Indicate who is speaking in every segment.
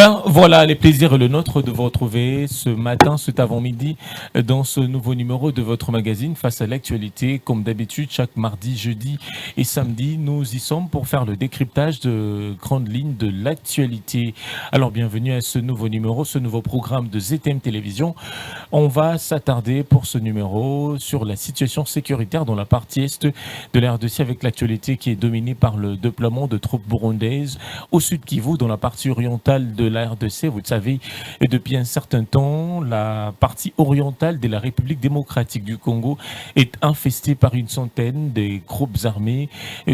Speaker 1: Ben voilà, les plaisirs et le nôtre de vous retrouver ce matin, cet avant-midi, dans ce nouveau numéro de votre magazine Face à l'actualité. Comme d'habitude, chaque mardi, jeudi et samedi, nous y sommes pour faire le décryptage de grandes lignes de l'actualité. Alors bienvenue à ce nouveau numéro, ce nouveau programme de ZTM Télévision. On va s'attarder pour ce numéro sur la situation sécuritaire dans la partie est de la RDC avec l'actualité qui est dominée par le déploiement de troupes burundaises au sud Kivu, dans la partie orientale de la RDC. Vous le savez, depuis un certain temps, la partie orientale de la République démocratique du Congo est infestée par une centaine de groupes armés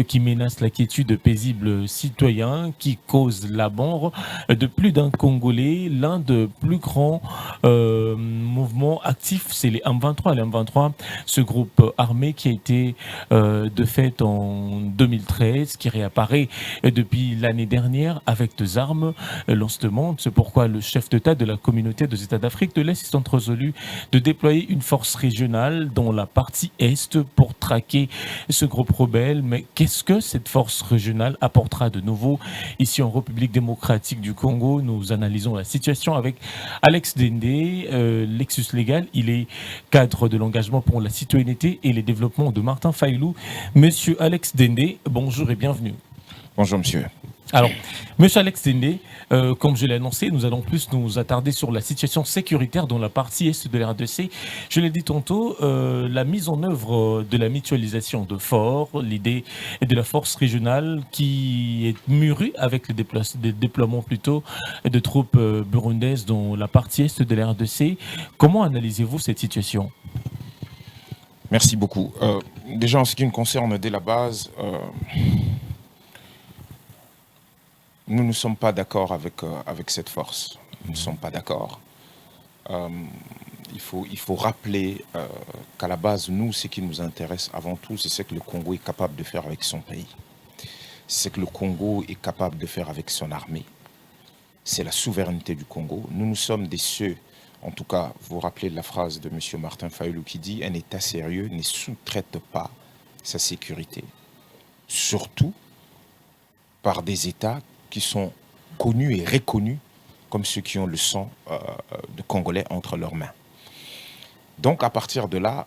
Speaker 1: qui menacent la quiétude paisible citoyens, qui causent la mort de plus d'un Congolais. L'un des plus grands mouvements actifs, c'est les M23. Les M23, ce groupe armé qui a été de fait en 2013, qui réapparaît depuis l'année dernière avec des armes, lance le monde. C'est pourquoi le chef d'État de la communauté des États d'Afrique de l'Est est résolu de déployer une force régionale dans la partie Est pour traquer ce groupe rebelle. Mais qu'est-ce que cette force régionale apportera de nouveau ici en République démocratique du Congo? Nous analysons la situation avec Alex Dendé, Lexus Légal. Il est cadre de l'engagement pour la citoyenneté et les développements de Martin Fayoulou. Monsieur Alex Dendé, bonjour et bienvenue.
Speaker 2: Bonjour monsieur.
Speaker 1: Alors, monsieur Alex Dendé, comme je l'ai annoncé, nous allons plus nous attarder sur la situation sécuritaire dans la partie est de la RDC. Je l'ai dit tantôt, la mise en œuvre de la mutualisation de forts, l'idée de la force régionale qui est mûrie avec le déploiement plutôt de troupes burundaises dans la partie est de la RDC. Comment analysez-vous cette situation ?
Speaker 2: Merci beaucoup. Déjà en ce qui me concerne dès la base, nous ne sommes pas d'accord avec cette force. Nous ne sommes pas d'accord. Il faut rappeler qu'à la base, nous, ce qui nous intéresse avant tout, c'est ce que le Congo est capable de faire avec son pays. C'est ce que le Congo est capable de faire avec son armée. C'est la souveraineté du Congo. Nous sommes des ceux, en tout cas, vous vous rappelez de la phrase de M. Martin Fayoulou qui dit « Un État sérieux ne sous-traite pas sa sécurité. » Surtout par des États qui sont connus et reconnus comme ceux qui ont le sang de Congolais entre leurs mains. Donc à partir de là,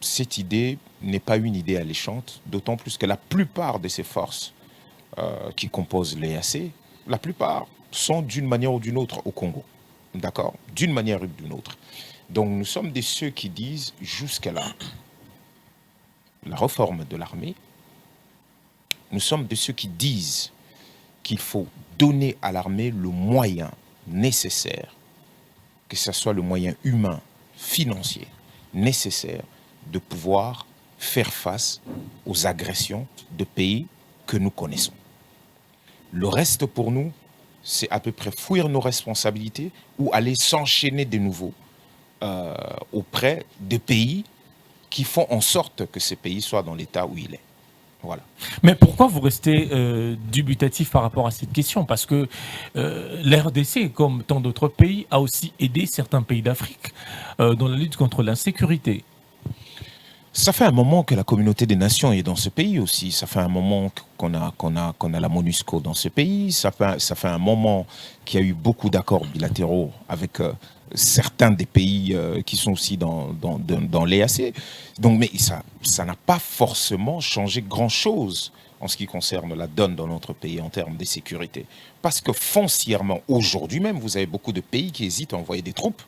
Speaker 2: cette idée n'est pas une idée alléchante, d'autant plus que la plupart de ces forces qui composent l'EAC, la plupart sont d'une manière ou d'une autre au Congo. D'accord ? D'une manière ou d'une autre. Donc nous sommes de ceux qui disent jusqu'à là, la réforme de l'armée, nous sommes de ceux qui disent qu'il faut donner à l'armée le moyen nécessaire, que ce soit le moyen humain, financier, nécessaire de pouvoir faire face aux agressions de pays que nous connaissons. Le reste pour nous, c'est à peu près fuir nos responsabilités ou aller s'enchaîner de nouveau auprès des pays qui font en sorte que ces pays soient dans l'état où il est. Voilà.
Speaker 1: Mais pourquoi vous restez dubitatif par rapport à cette question? Parce que la RDC, comme tant d'autres pays, a aussi aidé certains pays d'Afrique dans la lutte contre l'insécurité.
Speaker 2: Ça fait un moment que la communauté des nations est dans ce pays aussi. Ça fait un moment qu'on a la MONUSCO dans ce pays. Ça fait un moment qu'il y a eu beaucoup d'accords bilatéraux avec certains des pays qui sont aussi dans l'EAC. Donc, mais ça n'a pas forcément changé grand-chose en ce qui concerne la donne dans notre pays en termes de sécurité. Parce que foncièrement, aujourd'hui même, vous avez beaucoup de pays qui hésitent à envoyer des troupes.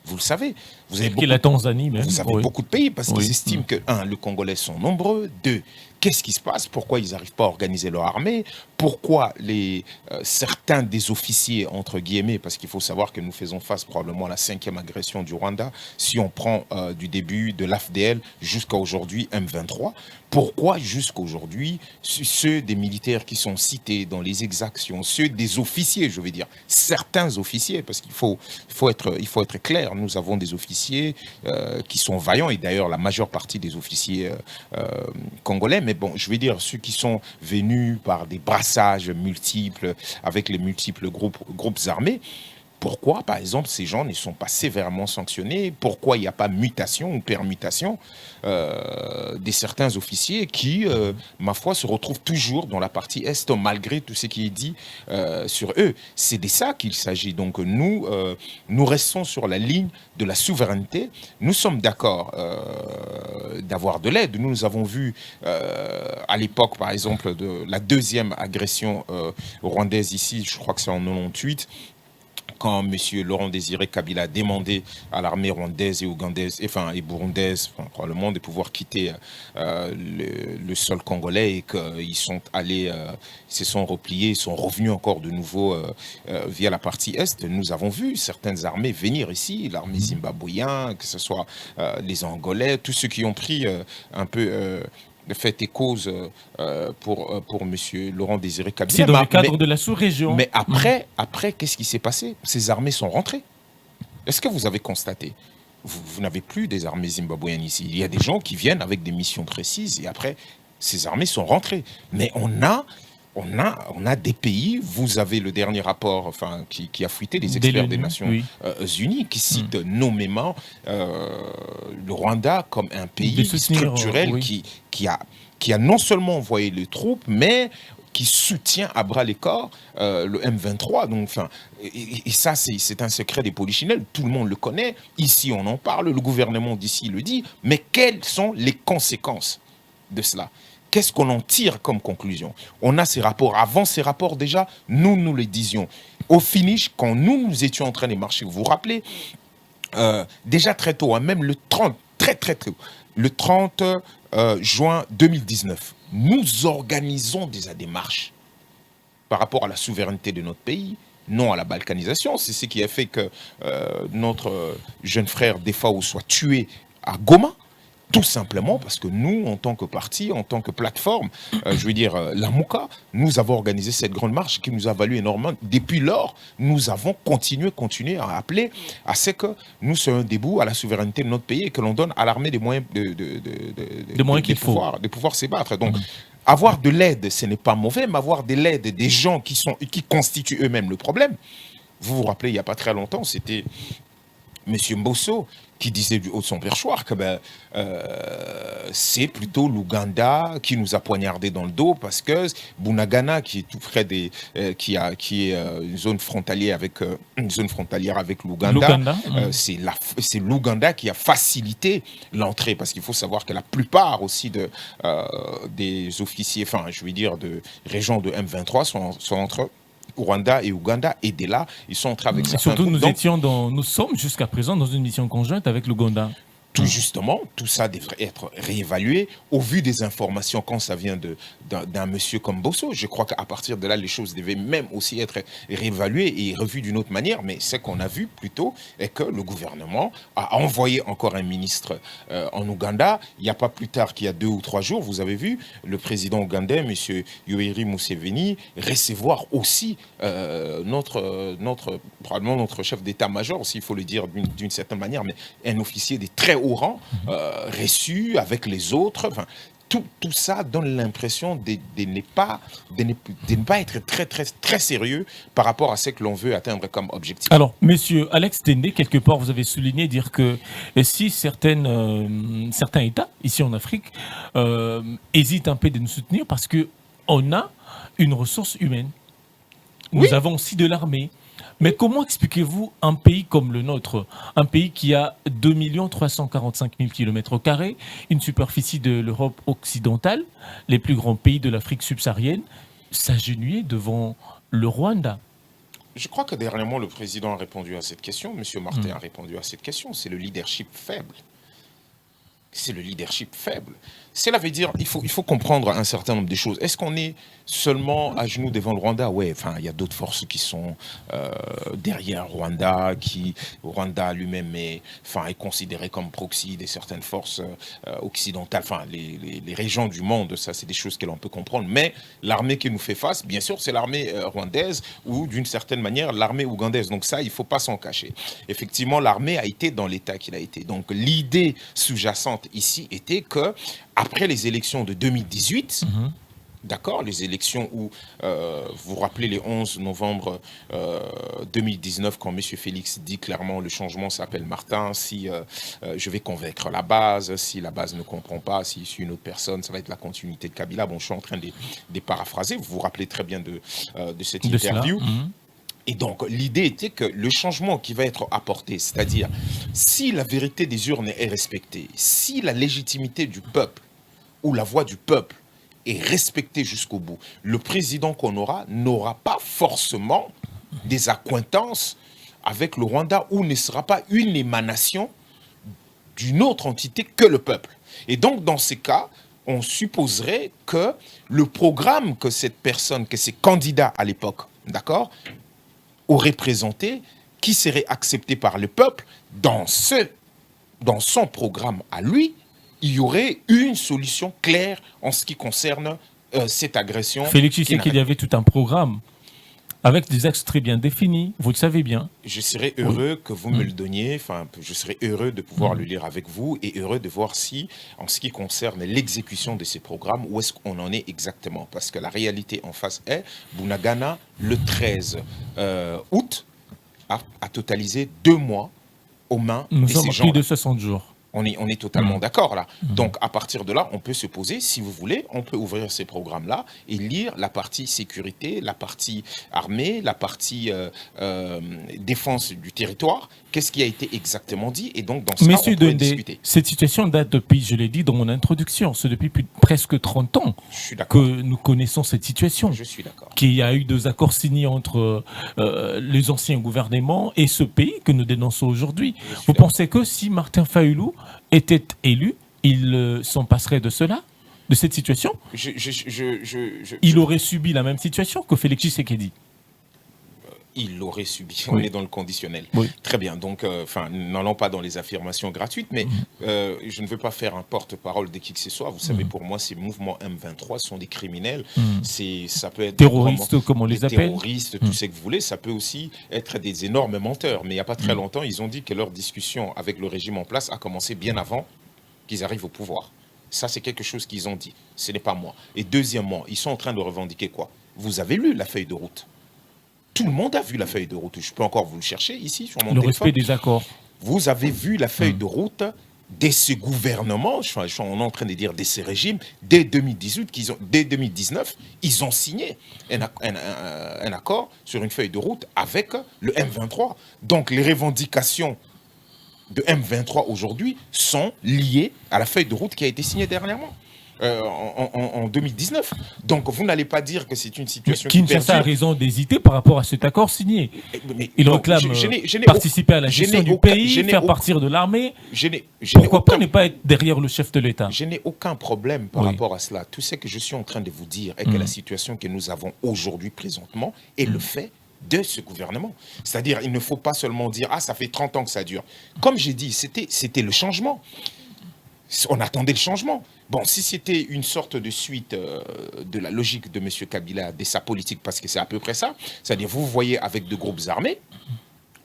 Speaker 2: Vous le savez. Vous avez
Speaker 1: la Tanzanie même.
Speaker 2: Vous avez beaucoup de pays parce qu'ils estiment que, un, les Congolais sont nombreux, deux, qu'est-ce qui se passe? Pourquoi ils n'arrivent pas à organiser leur armée? Pourquoi certains des officiers, entre guillemets, parce qu'il faut savoir que nous faisons face probablement à la 5e agression du Rwanda, si on prend du début de l'AFDL jusqu'à aujourd'hui M23, pourquoi jusqu'à aujourd'hui ceux des militaires qui sont cités dans les exactions, ceux des officiers, je veux dire, certains officiers, parce qu'il faut être clair, nous avons des officiers qui sont vaillants, et d'ailleurs la majeure partie des officiers congolais, mais bon, je veux dire, ceux qui sont venus par des brassages multiples, avec les multiples groupes armés, Pourquoi, par exemple, ces gens ne sont pas sévèrement sanctionnés? Pourquoi il n'y a pas mutation ou permutation de certains officiers qui, ma foi, se retrouvent toujours dans la partie Est, malgré tout ce qui est dit sur eux? C'est de ça qu'il s'agit. Donc nous restons sur la ligne de la souveraineté. Nous sommes d'accord d'avoir de l'aide. Nous avons vu à l'époque, par exemple, de la deuxième agression rwandaise ici, je crois que c'est en 98, quand M. Laurent Désiré Kabila a demandé à l'armée rwandaise et ougandaise, et burundaise, probablement, de pouvoir quitter le sol congolais, et qu'ils sont allés, se sont repliés, ils sont revenus encore de nouveau via la partie Est. Nous avons vu certaines armées venir ici, l'armée zimbabwéenne, que ce soit les Angolais, tous ceux qui ont pris un peu... fait et cause pour M. Laurent Désiré Kabila.
Speaker 1: C'est dans le cadre de la sous-région.
Speaker 2: Mais après qu'est-ce qui s'est passé? Ces armées sont rentrées. Est-ce que vous avez constaté? Vous n'avez plus des armées zimbabwéennes ici. Il y a des gens qui viennent avec des missions précises et après, ces armées sont rentrées. Mais on a des pays, vous avez le dernier rapport qui a fuité, des experts des Nations Unies, qui cite nommément le Rwanda comme un pays structurel qui a non seulement envoyé les troupes, mais qui soutient à bras les corps le M23. Donc, et ça, c'est un secret des polichinelles. Tout le monde le connaît. Ici, on en parle. Le gouvernement d'ici le dit. Mais quelles sont les conséquences de cela? Qu'est-ce qu'on en tire comme conclusion? On a ces rapports. Avant ces rapports, déjà, nous les disions. Au finish, quand nous étions en train de marcher, vous vous rappelez, déjà très tôt, même le 30, très tôt, le 30 juin 2019, nous organisons déjà des marches par rapport à la souveraineté de notre pays, non à la balkanisation. C'est ce qui a fait que notre jeune frère Defao soit tué à Goma. Tout simplement parce que nous, en tant que parti, en tant que plateforme, je veux dire, la Mouka, nous avons organisé cette grande marche qui nous a valu énormément. Depuis lors, nous avons continué à appeler à ce que nous soyons debout à la souveraineté de notre pays et que l'on donne à l'armée des moyens de pouvoir se battre. Donc, avoir de l'aide, ce n'est pas mauvais, mais avoir de l'aide des gens qui constituent eux-mêmes le problème. Vous vous rappelez, il n'y a pas très longtemps, c'était M. Mbosso qui disait du haut de son perchoir que c'est plutôt l'Ouganda qui nous a poignardé dans le dos parce que Bunagana, qui est tout près qui est une zone frontalière avec l'Ouganda, c'est l'Ouganda qui a facilité l'entrée, parce qu'il faut savoir que la plupart aussi des officiers, je veux dire de régions de M23 sont entre Rwanda et Ouganda, et dès là, ils sont entrés avec certains
Speaker 1: groupes. Surtout, nous sommes jusqu'à présent dans une mission conjointe avec l'Ouganda.
Speaker 2: Tout justement, tout ça devrait être réévalué au vu des informations quand ça vient d'un monsieur comme Bosso. Je crois qu'à partir de là, les choses devaient même aussi être réévaluées et revues d'une autre manière. Mais ce qu'on a vu plutôt est que le gouvernement a envoyé encore un ministre en Ouganda. Il n'y a pas plus tard qu'il y a 2 ou 3 jours, vous avez vu le président ougandais, monsieur Yoweri Museveni, recevoir aussi probablement notre chef d'état-major, s'il faut le dire d'une certaine manière, mais un officier des très haut rang, reçu avec les autres. Tout ça donne l'impression de ne pas être très sérieux par rapport à ce que l'on veut atteindre comme objectif.
Speaker 1: Alors, monsieur Alex Tende, quelque part, vous avez souligné dire que si certains États, ici en Afrique, hésitent un peu de nous soutenir parce qu'on a une ressource humaine. Nous avons aussi de l'armée. Mais comment expliquez-vous un pays comme le nôtre, un pays qui a 2 345 000 km², une superficie de l'Europe occidentale, les plus grands pays de l'Afrique subsaharienne, s'agenouiller devant le Rwanda?
Speaker 2: Je crois que dernièrement, le président a répondu à cette question, M. Martin a répondu à cette question, c'est le leadership faible. C'est le leadership faible. Cela veut dire qu'il faut comprendre un certain nombre de choses. Est-ce qu'on est seulement à genoux devant le Rwanda? Oui, il y a d'autres forces qui sont derrière Rwanda, Rwanda lui-même est considéré comme proxy de certaines forces occidentales, les régions du monde, ça c'est des choses que l'on peut comprendre. Mais l'armée qui nous fait face, bien sûr, c'est l'armée rwandaise ou d'une certaine manière l'armée ougandaise. Donc ça, il ne faut pas s'en cacher. Effectivement, l'armée a été dans l'état qu'il a été. Donc l'idée sous-jacente ici était que après les élections de 2018, D'accord, les élections où, vous vous rappelez les 11 novembre 2019, quand M. Félix dit clairement le changement s'appelle Martin, si je vais convaincre la base, si la base ne comprend pas, si je suis une autre personne, ça va être la continuité de Kabila. Bon, je suis en train de paraphraser, vous vous rappelez très bien de cette
Speaker 1: De cela.
Speaker 2: interview. Et donc, l'idée était que le changement qui va être apporté, c'est-à-dire si la vérité des urnes est respectée, si la légitimité du peuple ou la voix du peuple est respectée jusqu'au bout, le président qu'on aura n'aura pas forcément des accointances avec le Rwanda ou ne sera pas une émanation d'une autre entité que le peuple. Et donc, dans ces cas, on supposerait que le programme que cette personne, que ces candidats à l'époque, d'accord, aurait présenté, qui serait accepté par le peuple, dans son programme à lui, il y aurait une solution claire en ce qui concerne cette agression.
Speaker 1: Félix Tshisekedi avait tout un programme avec des axes très bien définis, vous le savez bien.
Speaker 2: Je serais heureux que vous me le donniez, enfin, je serais heureux de pouvoir le lire avec vous et heureux de voir si, en ce qui concerne l'exécution de ces programmes, où est-ce qu'on en est exactement. Parce que la réalité en face est, Bunagana, le 13 août, a totalisé 2 mois aux mains
Speaker 1: Nous
Speaker 2: de
Speaker 1: sommes
Speaker 2: ces
Speaker 1: à
Speaker 2: gens.
Speaker 1: plus de 60 jours.
Speaker 2: On est totalement d'accord là. Donc à partir de là, on peut se poser, si vous voulez, on peut ouvrir ces programmes-là et lire la partie sécurité, la partie armée, la partie défense du territoire. Qu'est-ce qui a été exactement dit? Et donc dans ce cas, on peut discuter.
Speaker 1: Cette situation date depuis, je l'ai dit dans mon introduction, c'est depuis presque 30 ans que nous connaissons cette situation.
Speaker 2: Je suis d'accord.
Speaker 1: Qu'il y a eu 2 accords signés entre les anciens gouvernements et ce pays que nous dénonçons aujourd'hui. Vous pensez que si Martin Fayulu était élu, il s'en passerait de cela, de cette situation? Il aurait subi la même situation que Félix Tshisekedi.
Speaker 2: Il l'aurait subi. On est dans le conditionnel.
Speaker 1: Oui.
Speaker 2: Très bien. Donc, n'allons pas dans les affirmations gratuites, mais je ne veux pas faire un porte-parole de qui que ce soit. Vous savez, pour moi, ces mouvements M23 sont des criminels. Ça peut être
Speaker 1: terroristes, comme on les appelle.
Speaker 2: Terroristes, tout ce que vous voulez. Ça peut aussi être des énormes menteurs. Mais il n'y a pas très longtemps, ils ont dit que leur discussion avec le régime en place a commencé bien avant qu'ils arrivent au pouvoir. Ça, c'est quelque chose qu'ils ont dit. Ce n'est pas moi. Et deuxièmement, ils sont en train de revendiquer quoi? Vous avez lu la feuille de route? Tout le monde a vu la feuille de route. Je peux encore vous le chercher ici sur mon téléphone.
Speaker 1: Le respect des accords.
Speaker 2: Vous avez vu la feuille de route de ce gouvernement, on est en train de dire de ce régime, dès 2018, dès 2019, ils ont signé un accord sur une feuille de route avec le M23. Donc les revendications de M23 aujourd'hui sont liées à la feuille de route qui a été signée dernièrement. En 2019. Donc vous n'allez pas dire que c'est une situation qui
Speaker 1: Kinshasa a raison d'hésiter par rapport à cet accord signé. Il réclame participer à la gestion du pays, faire partir de l'armée. Pourquoi pas ne pas être derrière le chef de l'État?
Speaker 2: Je n'ai aucun problème par rapport à cela. Tout ce que je suis en train de vous dire est que la situation que nous avons aujourd'hui présentement est le fait de ce gouvernement. C'est-à-dire, il ne faut pas seulement dire « Ah, ça fait 30 ans que ça dure ». Comme j'ai dit, c'était le changement. On attendait le changement. Bon, si c'était une sorte de suite de la logique de M. Kabila, de sa politique, parce que c'est à peu près ça, c'est-à-dire vous voyez avec de groupes armés,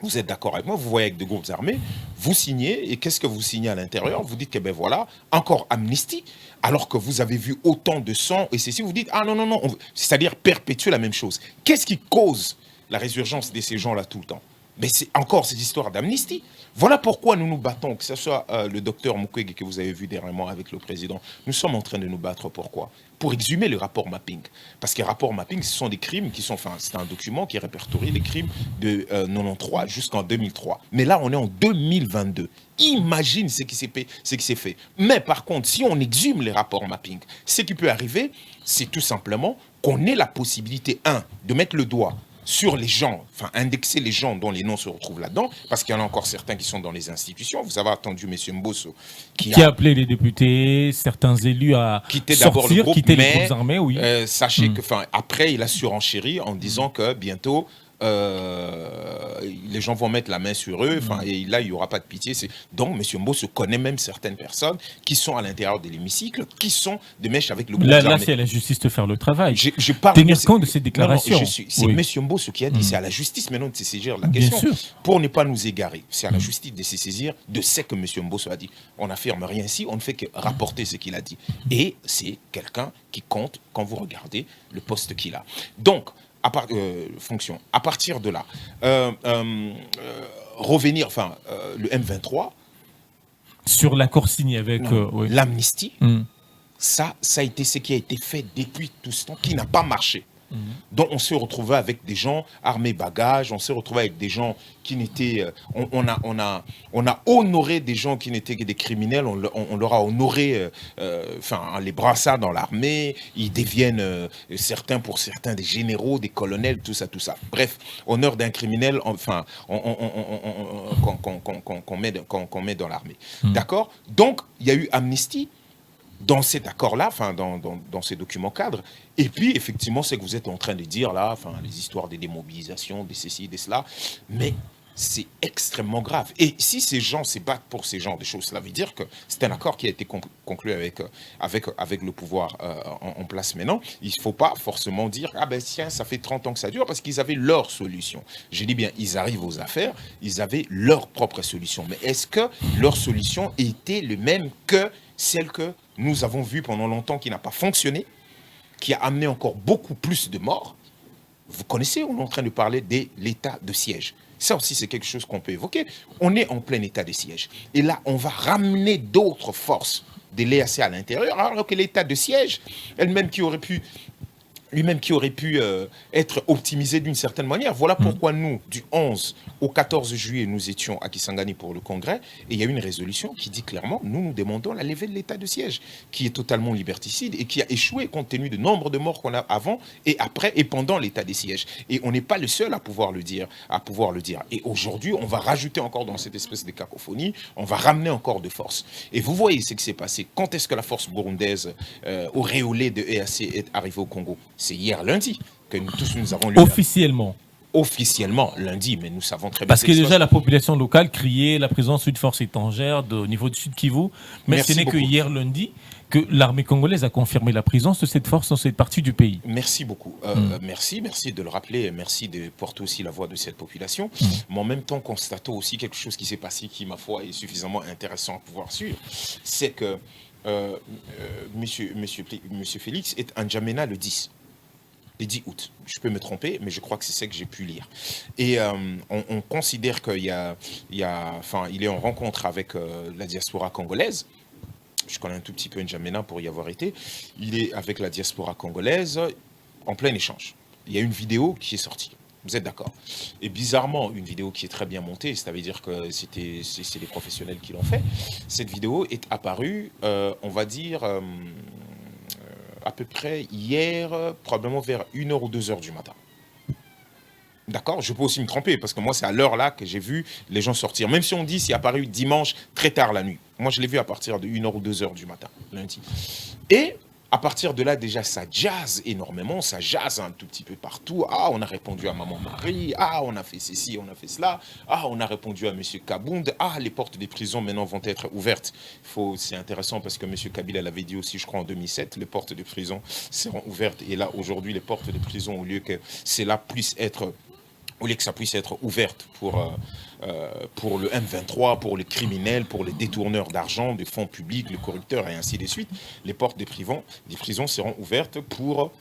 Speaker 2: vous êtes d'accord avec moi, vous voyez avec de groupes armés, vous signez, et qu'est-ce que vous signez à l'intérieur? Vous dites que ben voilà, encore amnistie, alors que vous avez vu autant de sang, et ceci, vous dites, ah non, non, non, c'est-à-dire perpétuer la même chose. Qu'est-ce qui cause la résurgence de ces gens-là tout le temps? Mais c'est encore cette histoire d'amnistie. Voilà pourquoi nous nous battons, que ce soit le docteur Mukwege que vous avez vu dernièrement avec le président. Nous sommes en train de nous battre. Pourquoi? Pour exhumer le rapport mapping. Parce que le rapport mapping, ce sont des crimes qui sont... Enfin, c'est un document qui répertorie les crimes de 93 jusqu'en 2003. Mais là, on est en 2022. Imagine ce qui s'est fait. Mais par contre, si on exhume les rapports mapping, ce qui peut arriver, c'est tout simplement qu'on ait la possibilité, de mettre le doigt sur les gens, enfin indexer les gens dont les noms se retrouvent là-dedans, parce qu'il y en a encore certains qui sont dans les institutions. Vous avez entendu M. Mbosso
Speaker 1: qui a appelé les députés, certains élus à sortir, quitter les groupes armés. Oui.
Speaker 2: Sachez que, après, il a surenchéri en disant que bientôt, les gens vont mettre la main sur eux, et là, il n'y aura pas de pitié. Donc, M. Mbosso connaît même certaines personnes qui sont à l'intérieur de l'hémicycle, qui sont de mèche avec le groupe
Speaker 1: Là,
Speaker 2: armé.
Speaker 1: c'est à la justice de faire le travail.
Speaker 2: Je parle
Speaker 1: Tenir compte de ces déclarations.
Speaker 2: C'est M. Mbosso qui a dit, c'est à la justice maintenant de se saisir la
Speaker 1: Bien
Speaker 2: question.
Speaker 1: sûr.
Speaker 2: Pour ne pas nous égarer, c'est à la justice de se saisir de ce que M. Mbosso a dit. On n'affirme rien ici, on ne fait que rapporter ce qu'il a dit. Et c'est quelqu'un qui compte quand vous regardez le poste qu'il a. Donc, fonction. À partir de là, revenir, le M23.
Speaker 1: Sur l'accord signé avec
Speaker 2: l'amnistie, ça a été ce qui a été fait depuis tout ce temps, qui n'a pas marché. Donc on s'est retrouvé avec des gens armés bagages, on s'est retrouvé avec des gens qui n'étaient... on a honoré des gens qui n'étaient que des criminels, on leur a honoré les brassards dans l'armée, ils deviennent pour certains des généraux, des colonels, tout ça. Bref, honneur d'un criminel, qu'on met dans l'armée. D'accord? Donc il y a eu amnistie dans cet accord-là, dans ces documents cadres. Et puis, effectivement, c'est que vous êtes en train de dire là, les histoires des démobilisations, des ceci, des cela, mais c'est extrêmement grave. Et si ces gens se battent pour ces genres de choses, cela veut dire que c'est un accord qui a été conclu avec le pouvoir en place maintenant. Il ne faut pas forcément dire, ah ben tiens, ça fait 30 ans que ça dure, parce qu'ils avaient leur solution. Je dis bien, ils arrivent aux affaires, ils avaient leur propre solution. Mais est-ce que leur solution était le même que celle que nous avons vue pendant longtemps, qui n'a pas fonctionné, qui a amené encore beaucoup plus de morts? Vous connaissez, on est en train de parler de l'état de siège. Ça aussi, c'est quelque chose qu'on peut évoquer. On est en plein état de siège. Et là, on va ramener d'autres forces de l'EAC à l'intérieur, alors que l'état de siège, lui-même qui aurait pu être optimisé d'une certaine manière. Voilà pourquoi nous, du 11 au 14 juillet, nous étions à Kisangani pour le congrès, et il y a une résolution qui dit clairement, nous demandons la levée de l'état de siège, qui est totalement liberticide et qui a échoué compte tenu du nombre de morts qu'on a avant et après et pendant l'état de siège. Et on n'est pas le seul à pouvoir le dire. Et aujourd'hui, on va rajouter encore dans cette espèce de cacophonie, on va ramener encore de force. Et vous voyez ce qui s'est passé. Quand est-ce que la force burundaise, auréolée de EAC, est arrivée au Congo? C'est hier lundi que nous avons lu. Officiellement lundi, mais nous savons très bien.
Speaker 1: Parce que déjà la population locale criait la présence d'une force étrangère au niveau du Sud Kivu, mais ce n'est que hier lundi que l'armée congolaise a confirmé la présence de cette force dans cette partie du pays.
Speaker 2: Merci beaucoup. Merci de le rappeler, merci de porter aussi la voix de cette population. Mais en même temps, constatons aussi quelque chose qui s'est passé qui, ma foi, est suffisamment intéressant à pouvoir suivre. C'est que monsieur Félix est en N'Djamena le 10 août. Je peux me tromper, mais je crois que c'est ça que j'ai pu lire. Et on considère qu'il il est en rencontre avec la diaspora congolaise. Je connais un tout petit peu N'Djamena pour y avoir été. Il est avec la diaspora congolaise en plein échange. Il y a une vidéo qui est sortie. Vous êtes d'accord? Et bizarrement, une vidéo qui est très bien montée, ça veut dire que c'est les professionnels qui l'ont fait. Cette vidéo est apparue, on va dire, à peu près hier, probablement vers 1h ou 2h du matin. D'accord? Je peux aussi me tromper, parce que moi, c'est à l'heure là que j'ai vu les gens sortir. Même si on dit c'est apparu dimanche, très tard la nuit. Moi, je l'ai vu à partir de 1h ou 2h du matin, lundi. Et à partir de là, déjà, ça jazz énormément, ça jazz un tout petit peu partout. Ah, on a répondu à Maman Marie, ah, on a fait ceci, on a fait cela, ah, on a répondu à M. Kabound, ah, les portes des prisons maintenant vont être ouvertes. C'est intéressant parce que M. Kabila l'avait dit aussi, je crois, en 2007, les portes des prisons seront ouvertes. Et là, aujourd'hui, les portes des prisons, au lieu que cela puisse être... Au lieu que ça puisse être ouverte pour le M23, pour les criminels, pour les détourneurs d'argent, de fonds publics, les corrupteurs et ainsi de suite, les portes des prisons seront ouvertes pour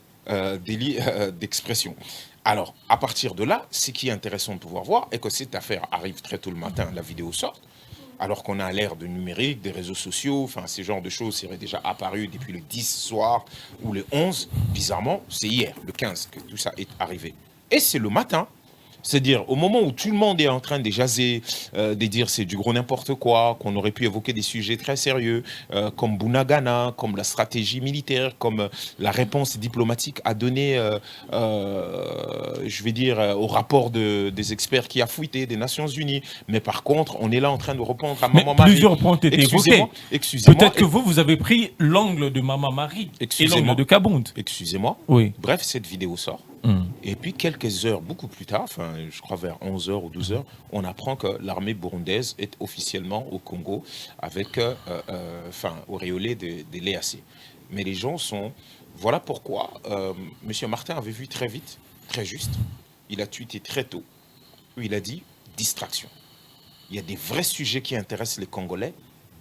Speaker 2: délit d'expression. Alors, à partir de là, ce qui est intéressant de pouvoir voir est que cette affaire arrive très tôt le matin, la vidéo sort, alors qu'on a à l'ère de numérique, des réseaux sociaux, ces genres de choses seraient déjà apparues depuis le 10 soir ou le 11. Bizarrement, c'est hier, le 15, que tout ça est arrivé. Et c'est le matin. C'est-à-dire, au moment où tout le monde est en train de jaser, de dire c'est du gros n'importe quoi, qu'on aurait pu évoquer des sujets très sérieux, comme Bunagana, comme la stratégie militaire, comme la réponse diplomatique à donner, je vais dire, au rapport des experts qui a fuité des Nations Unies. Mais par contre, on est là en train de répondre à Maman Marie.
Speaker 1: Plusieurs points ont été évoqués. Peut-être que vous avez pris l'angle de Maman Marie et l'angle de Kabound.
Speaker 2: Excusez-moi.
Speaker 1: Oui.
Speaker 2: Bref, cette vidéo sort. Et puis quelques heures, beaucoup plus tard, enfin, je crois vers 11 heures ou 12 heures, on apprend que l'armée burundaise est officiellement au Congo avec, auréolée de l'EAC. Mais les gens sont... Voilà pourquoi M. Martin avait vu très vite, très juste, il a tweeté très tôt, où il a dit distraction. Il y a des vrais sujets qui intéressent les Congolais.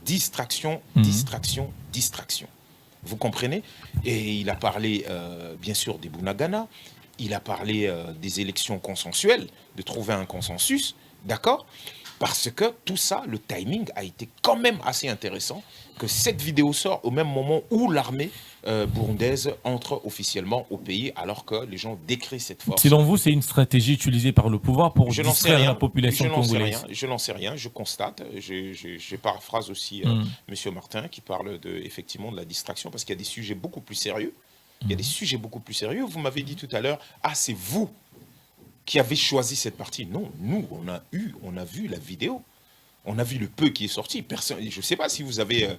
Speaker 2: Distraction, distraction, distraction. Vous comprenez? Et il a parlé, bien sûr, des Bunagana. Il a parlé des élections consensuelles, de trouver un consensus, d'accord? Parce que tout ça, le timing a été quand même assez intéressant, que cette vidéo sort au même moment où l'armée burundaise entre officiellement au pays, alors que les gens décrient cette force.
Speaker 1: Selon vous, c'est une stratégie utilisée par le pouvoir pour distraire la population congolaise?
Speaker 2: Je n'en sais rien, je constate. Je paraphrase aussi M. Martin qui parle effectivement de la distraction, parce qu'il y a des sujets beaucoup plus sérieux. Il y a des sujets beaucoup plus sérieux. Vous m'avez dit tout à l'heure, c'est vous qui avez choisi cette partie. Non, nous, on a vu la vidéo. On a vu le peu qui est sorti. Personne, je ne sais pas si vous avez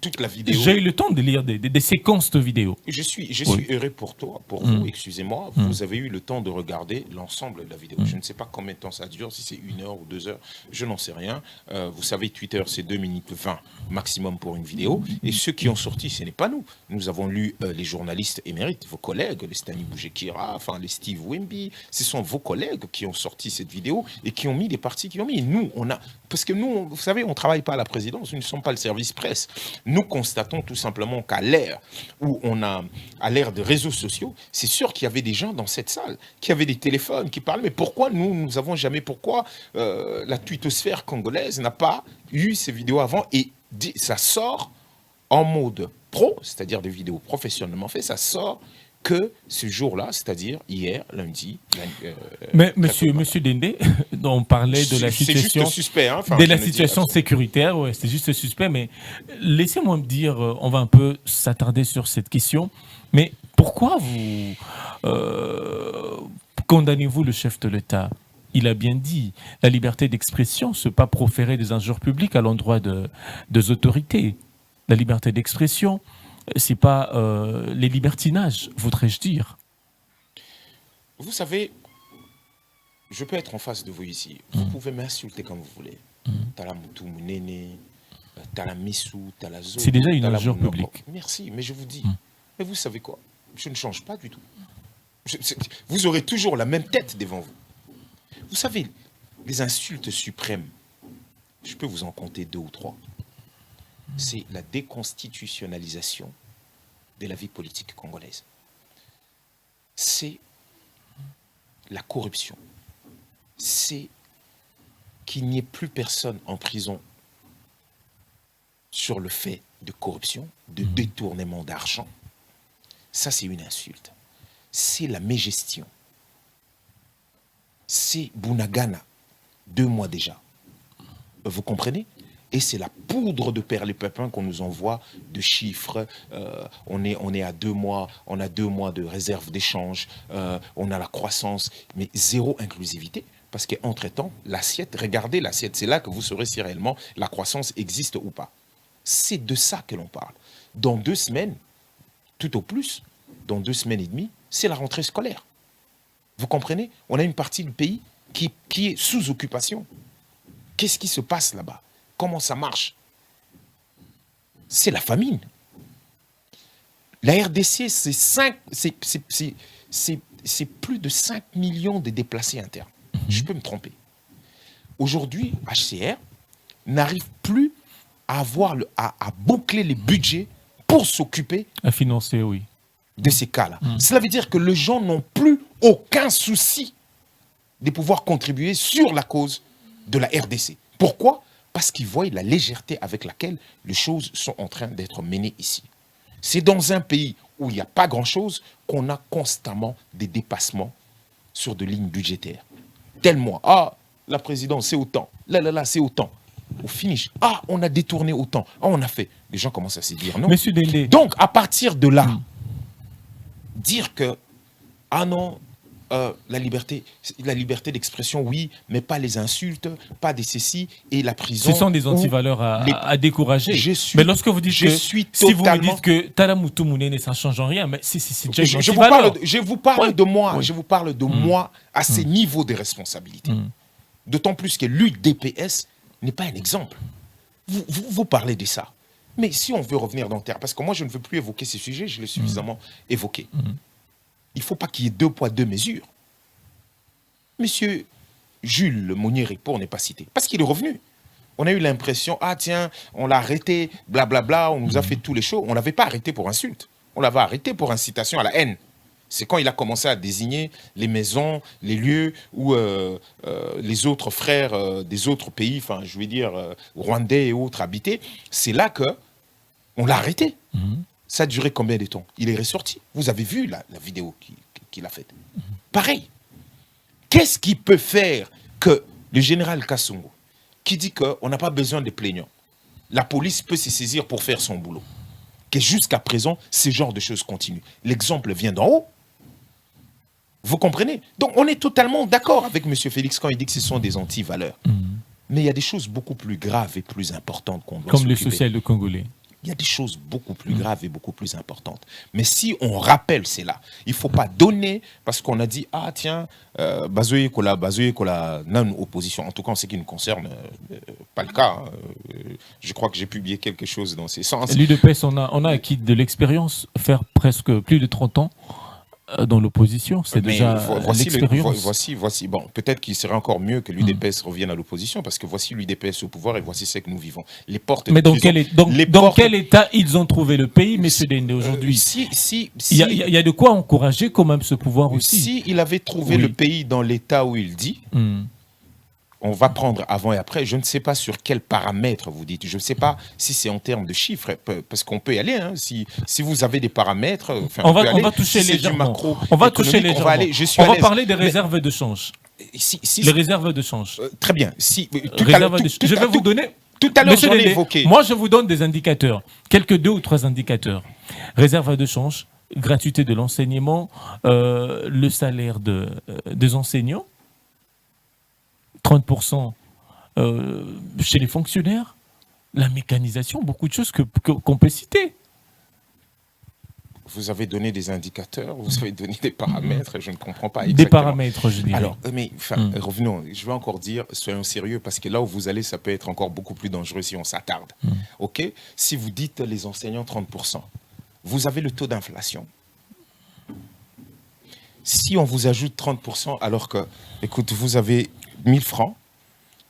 Speaker 2: toute la vidéo.
Speaker 1: J'ai eu le temps de lire des séquences de vidéos.
Speaker 2: Je suis heureux pour vous, excusez-moi. Vous avez eu le temps de regarder l'ensemble de la vidéo. Je ne sais pas combien de temps ça dure, si c'est 1 heure ou 2 heures, je n'en sais rien. Vous savez, Twitter, c'est 2 minutes 20 maximum pour une vidéo. Et ceux qui ont sorti, ce n'est pas nous. Nous avons lu les journalistes émérites, vos collègues, les Stani Boujekira, enfin les Steve Wimby. Ce sont vos collègues qui ont sorti cette vidéo et qui ont mis les parties qui ont mis. Et nous, parce que nous, vous savez, on ne travaille pas à la présidence, nous ne sommes pas le service presse. Nous constatons tout simplement qu'à l'ère à l'ère des réseaux sociaux, c'est sûr qu'il y avait des gens dans cette salle qui avaient des téléphones, qui parlaient. Mais pourquoi nous n'avons jamais, pourquoi la twittosphère congolaise n'a pas eu ces vidéos avant? Et ça sort en mode pro, c'est-à-dire des vidéos professionnellement faites, ça sort que ce jour-là, c'est-à-dire hier, lundi.
Speaker 1: Mais monsieur Dende, on parlait de la situation,
Speaker 2: c'est juste suspect, hein,
Speaker 1: de la situation sécuritaire, ouais, c'est juste suspect, mais laissez-moi me dire, on va un peu s'attarder sur cette question, mais pourquoi vous condamnez-vous le chef de l'État? Il a bien dit, la liberté d'expression, ce n'est pas proférer des injures publiques à l'endroit des autorités. La liberté d'expression, c'est pas les libertinages, voudrais-je dire.
Speaker 2: Vous savez, je peux être en face de vous ici. Vous pouvez m'insulter comme vous voulez. Talamutu Munene, Talamisou, Talazo.
Speaker 1: C'est déjà une injure publique.
Speaker 2: Merci, mais je vous dis, mais vous savez quoi? Je ne change pas du tout. Vous aurez toujours la même tête devant vous. Vous savez, les insultes suprêmes, je peux vous en compter 2 ou 3. C'est la déconstitutionnalisation de la vie politique congolaise. C'est la corruption. C'est qu'il n'y ait plus personne en prison sur le fait de corruption, de détournement d'argent. Ça, c'est une insulte. C'est la mégestion. C'est Bunagana, 2 mois déjà. Vous comprenez? Et c'est la poudre de perlimpinpin qu'on nous envoie de chiffres. On est à 2 mois, on a 2 mois de réserve d'échange, on a la croissance, mais zéro inclusivité. Parce qu'entre-temps, l'assiette, regardez l'assiette, c'est là que vous saurez si réellement la croissance existe ou pas. C'est de ça que l'on parle. Dans 2 semaines, tout au plus, dans 2 semaines et demie, c'est la rentrée scolaire. Vous comprenez? On a une partie du pays qui est sous occupation. Qu'est-ce qui se passe là-bas? Comment ça marche? C'est la famine. La RDC, c'est plus de 5 millions de déplacés internes. Je peux me tromper. Aujourd'hui, HCR n'arrive plus à boucler les budgets pour s'occuper
Speaker 1: à financer, oui,
Speaker 2: de ces cas-là. Cela veut dire que les gens n'ont plus aucun souci de pouvoir contribuer sur la cause de la RDC. Pourquoi? Parce qu'ils voient la légèreté avec laquelle les choses sont en train d'être menées ici. C'est dans un pays où il n'y a pas grand-chose qu'on a constamment des dépassements sur de lignes budgétaires. Tel mois, la présidence, c'est autant. Là, c'est autant. Au finish, on a détourné autant. On a fait. Les gens commencent à se dire non.
Speaker 1: Monsieur Dende.
Speaker 2: Donc, à partir de là, dire que, non, la liberté d'expression, oui, mais pas les insultes, pas des ceci et la prison.
Speaker 1: Ce sont des antivaleurs à décourager. Mais lorsque vous dites si vous me dites que Talamoutou Mounene, ça ne change en rien, mais c'est déjà une antivaleur.
Speaker 2: Je vous parle de moi, je vous parle de moi à ces niveaux de responsabilité. D'autant plus que l'UDPS n'est pas un exemple. Vous parlez de ça. Mais si on veut revenir dans le terre, parce que moi je ne veux plus évoquer ces sujets, je l'ai suffisamment évoqué. Il ne faut pas qu'il y ait 2 poids, 2 mesures. Monsieur Jules Monnier-Ripour n'est pas cité, parce qu'il est revenu. On a eu l'impression, ah tiens, on l'a arrêté, blablabla, on nous a fait tous les shows. On ne l'avait pas arrêté pour insulte. On l'avait arrêté pour incitation à la haine. C'est quand il a commencé à désigner les maisons, les lieux où les autres frères des autres pays, enfin je veux dire rwandais et autres habitaient. C'est là qu'on l'a arrêté. Ça a duré combien de temps? Il est ressorti. Vous avez vu la vidéo qu'il a faite. Pareil. Qu'est-ce qui peut faire que le général Kassongo, qui dit qu'on n'a pas besoin de plaignants, la police peut se saisir pour faire son boulot, que jusqu'à présent, ce genre de choses continuent. L'exemple vient d'en haut. Vous comprenez? Donc on est totalement d'accord avec M. Félix quand il dit que ce sont des anti-valeurs. Mais il y a des choses beaucoup plus graves et plus importantes qu'on doit
Speaker 1: Comme le social de Congolais.
Speaker 2: Il y a des choses beaucoup plus graves et beaucoup plus importantes. Mais si on rappelle cela, il ne faut pas donner parce qu'on a dit, ah tiens, Bazoé Kola, non-opposition. En tout cas, en ce qui nous concerne, pas le cas. Je crois que j'ai publié quelque chose dans ces sens.
Speaker 1: L'UDPS, on a acquis de l'expérience, faire presque plus de 30 ans dans l'opposition, c'est déjà l'expérience.
Speaker 2: Voici. Bon, peut-être qu'il serait encore mieux que l'UDPS revienne à l'opposition, parce que voici l'UDPS au pouvoir et voici ce que nous vivons. Les portes.
Speaker 1: Mais dans quel état ils ont trouvé le pays, M. Dende, aujourd'hui? Il y a de quoi encourager quand même ce pouvoir aussi.
Speaker 2: Si il avait trouvé le pays dans l'état où il dit, on va prendre avant et après. Je ne sais pas sur quels paramètres vous dites. Je ne sais pas si c'est en termes de chiffres, parce qu'on peut y aller. Hein. Si vous avez des paramètres,
Speaker 1: on va toucher légèrement. On va toucher légèrement. On va parler des réserves de change. Les réserves de change.
Speaker 2: Très bien.
Speaker 1: Je vais vous donner.
Speaker 2: Tout à l'heure, j'en ai évoqué.
Speaker 1: Moi, je vous donne des indicateurs. Quelques 2 ou 3 indicateurs. Réserve de change, gratuité de l'enseignement, le salaire des enseignants. 30% chez les fonctionnaires, la mécanisation, beaucoup de choses qu'on peut citer.
Speaker 2: Vous avez donné des indicateurs, vous avez donné des paramètres, je ne comprends pas
Speaker 1: exactement. Des paramètres, je dirais.
Speaker 2: Alors, mais revenons, je vais encore dire, soyons sérieux, parce que là où vous allez, ça peut être encore beaucoup plus dangereux si on s'attarde. Ok? Si vous dites les enseignants 30%, vous avez le taux d'inflation. Si on vous ajoute 30%, alors que, écoute, vous avez 1000 francs,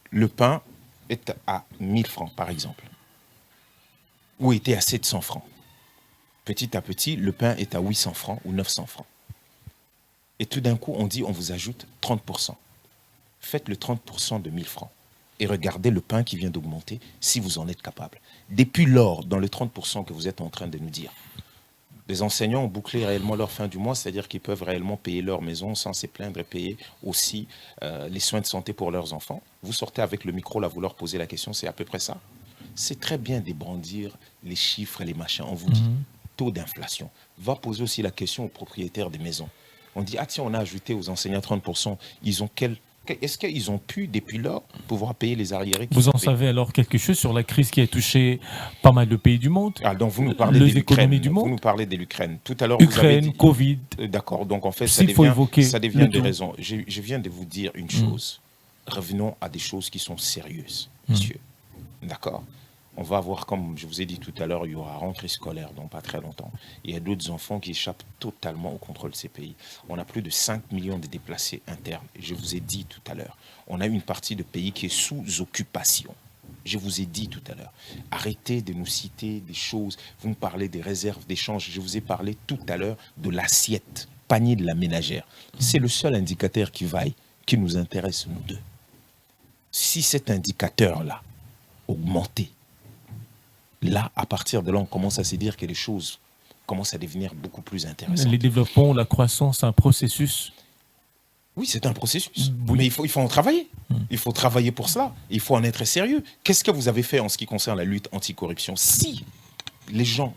Speaker 2: le pain est à 1000 francs, par exemple. Ou était à 700 francs. Petit à petit, le pain est à 800 francs ou 900 francs. Et tout d'un coup, on dit, on vous ajoute 30%. Faites le 30% de 1000 francs. Et regardez le pain qui vient d'augmenter, si vous en êtes capable. Depuis lors, dans le 30% que vous êtes en train de nous dire, les enseignants ont bouclé réellement leur fin du mois, c'est-à-dire qu'ils peuvent réellement payer leur maison sans se plaindre et payer aussi les soins de santé pour leurs enfants. Vous sortez avec le micro, là, vous leur posez la question, c'est à peu près ça. C'est très bien de brandir les chiffres et les machins. On vous dit taux d'inflation. Va poser aussi la question aux propriétaires des maisons. On dit, ah tiens, on a ajouté aux enseignants 30%. Est-ce qu'ils ont pu, depuis lors, pouvoir payer les arriérés?
Speaker 1: Vous en savez alors quelque chose sur la crise qui a touché pas mal de pays du monde?
Speaker 2: Donc vous nous parlez de l'Ukraine. Vous nous parlez de l'Ukraine. Tout à l'heure,
Speaker 1: vous avez dit... Covid.
Speaker 2: D'accord. Donc en fait, ça devient des raisons. Je viens de vous dire une chose. Revenons à des choses qui sont sérieuses, monsieur. D'accord. On va avoir, comme je vous ai dit tout à l'heure, il y aura rentrée scolaire dans pas très longtemps. Il y a d'autres enfants qui échappent totalement au contrôle de ces pays. On a plus de 5 millions de déplacés internes. Je vous ai dit tout à l'heure, on a une partie de pays qui est sous occupation. Je vous ai dit tout à l'heure, arrêtez de nous citer des choses. Vous me parlez des réserves d'échange. Je vous ai parlé tout à l'heure de l'assiette, panier de la ménagère. C'est le seul indicateur qui nous intéresse, nous deux. Si cet indicateur-là augmentait, là, à partir de là, on commence à se dire que les choses commencent à devenir beaucoup plus intéressantes.
Speaker 1: Les développements, la croissance, un processus.
Speaker 2: Oui, c'est un processus. Oui. Mais il faut en travailler. Il faut travailler pour cela. Il faut en être sérieux. Qu'est-ce que vous avez fait en ce qui concerne la lutte anticorruption? Si les gens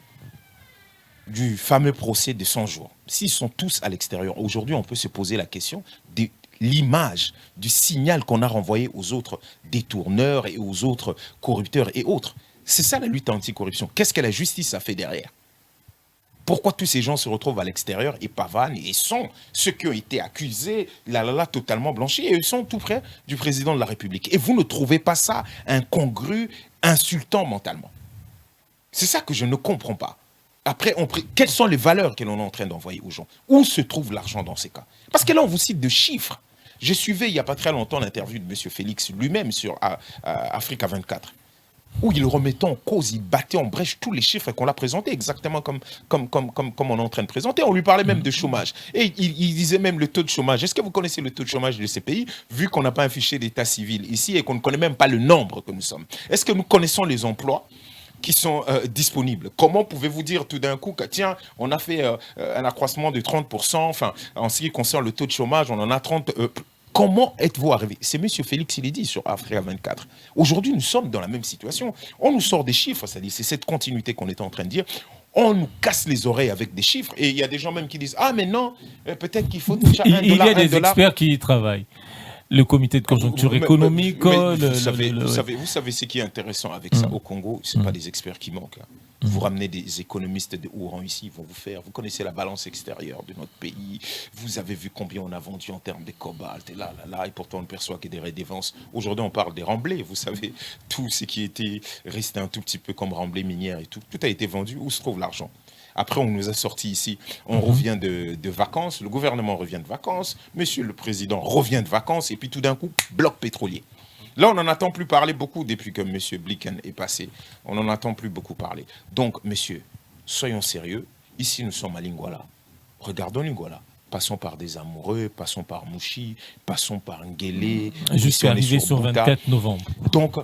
Speaker 2: du fameux procès de 100 jours. S'ils sont tous à l'extérieur, aujourd'hui, on peut se poser la question de l'image, du signal qu'on a renvoyé aux autres détourneurs et aux autres corrupteurs et autres. C'est ça la lutte anticorruption. Qu'est-ce que la justice a fait derrière? Pourquoi tous ces gens se retrouvent à l'extérieur et pavanent et sont ceux qui ont été accusés, totalement blanchis, et ils sont tout près du président de la République. Et vous ne trouvez pas ça incongru, insultant mentalement? C'est ça que je ne comprends pas. Après, quelles sont les valeurs que l'on est en train d'envoyer aux gens? Où se trouve l'argent dans ces cas? Parce que là, on vous cite de chiffres. J'ai suivi il n'y a pas très longtemps l'interview de M. Félix lui-même sur Africa 24. Où il remettait en cause, il battait en brèche tous les chiffres qu'on l'a présentés, exactement comme on est en train de présenter. On lui parlait même de chômage. Et il disait même le taux de chômage. Est-ce que vous connaissez le taux de chômage de ces pays, vu qu'on n'a pas un fichier d'état civil ici et qu'on ne connaît même pas le nombre que nous sommes? Est-ce que nous connaissons les emplois qui sont disponibles? Comment pouvez-vous dire tout d'un coup que, tiens, on a fait un accroissement de 30%, enfin, en ce qui concerne le taux de chômage, on en a 30%. Comment êtes-vous arrivé? C'est M. Félix, il est dit sur Africa 24. Aujourd'hui, nous sommes dans la même situation. On nous sort des chiffres, c'est-à-dire c'est cette continuité qu'on est en train de dire. On nous casse les oreilles avec des chiffres. Et il y a des gens même qui disent, ah mais non, peut-être qu'il faut déjà $1.
Speaker 1: Il y a des experts qui y travaillent. Le comité de conjoncture économique.
Speaker 2: Vous savez ce qui est intéressant avec ça au Congo, ce n'est pas des experts qui manquent. Vous ramenez des économistes de haut rang ici, ils vont vous faire. Vous connaissez la balance extérieure de notre pays. Vous avez vu combien on a vendu en termes de cobalt. Et pourtant on ne perçoit que des redévances. Aujourd'hui, on parle des remblais. Vous savez, tout ce qui était resté un tout petit peu comme remblais minière et tout a été vendu. Où se trouve l'argent? Après, on nous a sorti ici, on revient de vacances, le gouvernement revient de vacances, monsieur le président revient de vacances, et puis tout d'un coup, bloc pétrolier. Là, on n'en entend plus parler beaucoup depuis que monsieur Blinken est passé. On n'en entend plus beaucoup parler. Donc, monsieur, soyons sérieux. Ici, nous sommes à Lingwala. Regardons Lingwala. Passons par des amoureux, passons par Mouchi, passons par Nguélé.
Speaker 1: Jusqu'à arriver sur 24 novembre.
Speaker 2: Donc,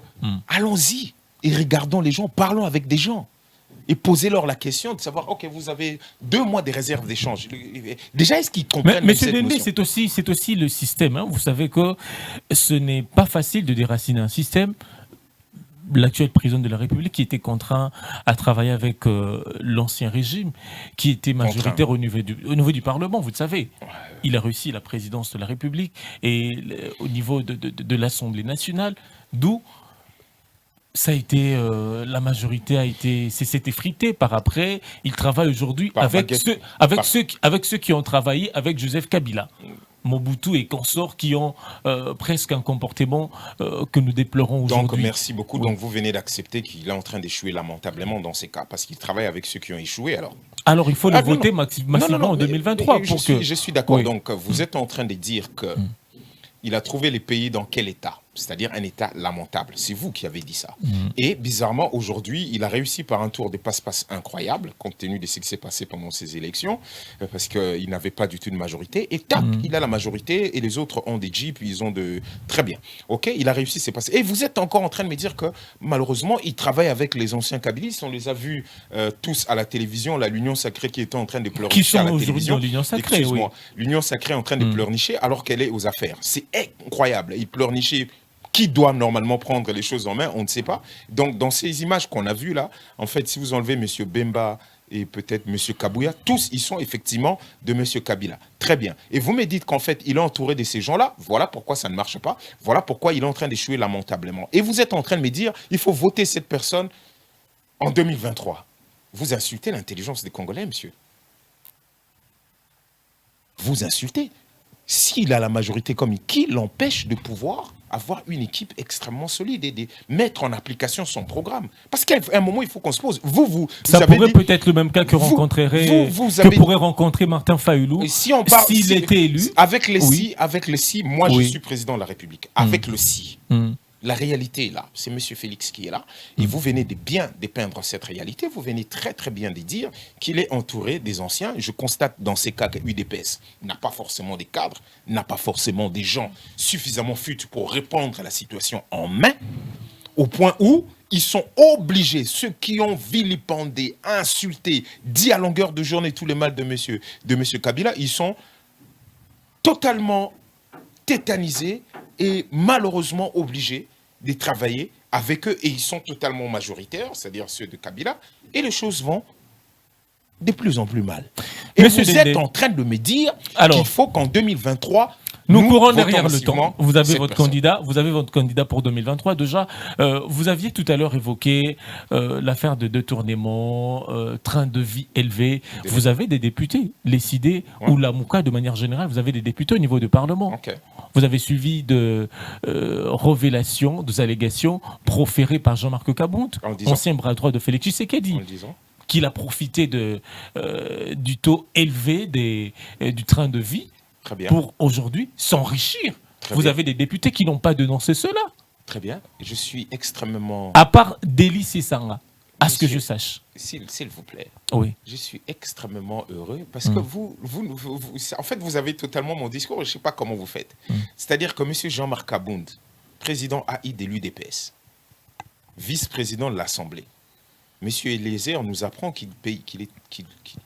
Speaker 2: allons-y et regardons les gens, parlons avec des gens. Et posez-leur la question de savoir, ok, vous avez 2 mois de réserve d'échange. Déjà, est-ce qu'ils comprennent
Speaker 1: mais
Speaker 2: cette notion?
Speaker 1: c'est aussi le système. Hein. Vous savez que ce n'est pas facile de déraciner un système. L'actuel président de la République qui était contraint à travailler avec l'ancien régime, qui était majoritaire au niveau du Parlement, vous le savez. Il a réussi la présidence de la République et au niveau de l'Assemblée nationale, d'où ça a été, la majorité s'est effritée par après. Il travaille aujourd'hui avec ceux qui ont travaillé avec Joseph Kabila. Mobutu et consorts qui ont presque un comportement que nous déplorons aujourd'hui.
Speaker 2: Donc, merci beaucoup. Oui. Donc, vous venez d'accepter qu'il est en train d'échouer lamentablement dans ces cas, parce qu'il travaille avec ceux qui ont échoué, alors.
Speaker 1: Alors, il faut le voter massivement en 2023.
Speaker 2: Je suis d'accord. Oui. Donc, vous êtes en train de dire que il a trouvé les pays dans quel état? C'est-à-dire un état lamentable. C'est vous qui avez dit ça. Et bizarrement, aujourd'hui, il a réussi par un tour de passe-passe incroyable, compte tenu de ce qui s'est passé pendant ces élections, parce qu'il n'avait pas du tout de majorité. Et tac, il a la majorité, et les autres ont des jeeps, ils ont de... Très bien. OK, il a réussi, c'est passé. Et vous êtes encore en train de me dire que, malheureusement, il travaille avec les anciens kabylistes. On les a vus tous à la télévision, l'Union Sacrée qui était en train de pleurnicher à la télévision.
Speaker 1: L'Union Sacrée,
Speaker 2: excuse-moi. L'Union Sacrée en train de pleurnicher alors qu'elle est aux affaires. C'est incroyable. Il pleurnichait. Qui doit normalement prendre les choses en main, on ne sait pas. Donc, dans ces images qu'on a vues là, en fait, si vous enlevez M. Bemba et peut-être M. Kabouya, tous, ils sont effectivement de M. Kabila. Très bien. Et vous me dites qu'en fait, il est entouré de ces gens-là. Voilà pourquoi ça ne marche pas. Voilà pourquoi il est en train d'échouer lamentablement. Et vous êtes en train de me dire, il faut voter cette personne en 2023. Vous insultez l'intelligence des Congolais, monsieur. Vous insultez. S'il a la majorité comme qui l'empêche de pouvoir avoir une équipe extrêmement solide et de mettre en application son programme? Parce qu'à un moment, il faut qu'on se pose.
Speaker 1: Ça pourrait peut-être le même cas que pourrait rencontrer Martin Fayoulou s'il était élu.
Speaker 2: Avec les si, moi je suis président de la République. Avec le si. La réalité est là. C'est M. Félix qui est là. Et vous venez de bien dépeindre cette réalité. Vous venez très très bien de dire qu'il est entouré des anciens. Je constate dans ces cas que l'UDPS n'a pas forcément des cadres, n'a pas forcément des gens suffisamment futés pour répondre à la situation en main, au point où ils sont obligés, ceux qui ont vilipendé, insulté, dit à longueur de journée tous les mal de monsieur Kabila, ils sont totalement tétanisés et malheureusement obligés de travailler avec eux, et ils sont totalement majoritaires, c'est-à-dire ceux de Kabila, et les choses vont de plus en plus mal. Et
Speaker 1: Monsieur
Speaker 2: vous
Speaker 1: Dende,
Speaker 2: êtes en train de me dire
Speaker 1: alors,
Speaker 2: qu'il faut qu'en 2023,
Speaker 1: nous courons
Speaker 2: votons
Speaker 1: derrière le
Speaker 2: massivement
Speaker 1: temps. Vous avez
Speaker 2: cette
Speaker 1: votre
Speaker 2: personne.
Speaker 1: candidat. Vous avez votre candidat pour 2023. Déjà, vous aviez tout à l'heure évoqué l'affaire de détournement, train de vie élevé. Vous avez des députés, les CID ou la Mouka de manière générale. Vous avez des députés au niveau du Parlement.
Speaker 2: Okay.
Speaker 1: Vous avez suivi de révélations, des allégations proférées par Jean-Marc Kabound, ancien bras droit de Félix Tshisekedi, qu'il a profité du taux élevé du train de vie pour aujourd'hui s'enrichir. Vous avez des députés qui n'ont pas dénoncé cela.
Speaker 2: Très bien. Je suis extrêmement...
Speaker 1: À part Délice Sanga, à ce que je sache.
Speaker 2: S'il vous plaît.
Speaker 1: Oui.
Speaker 2: Je suis extrêmement heureux parce que vous, en fait, vous avez totalement mon discours. Je ne sais pas comment vous faites. C'est-à-dire que M. Jean-Marc Kabound, président AI de l'UDPS, vice-président de l'Assemblée, M. Eliezer nous apprend qu'il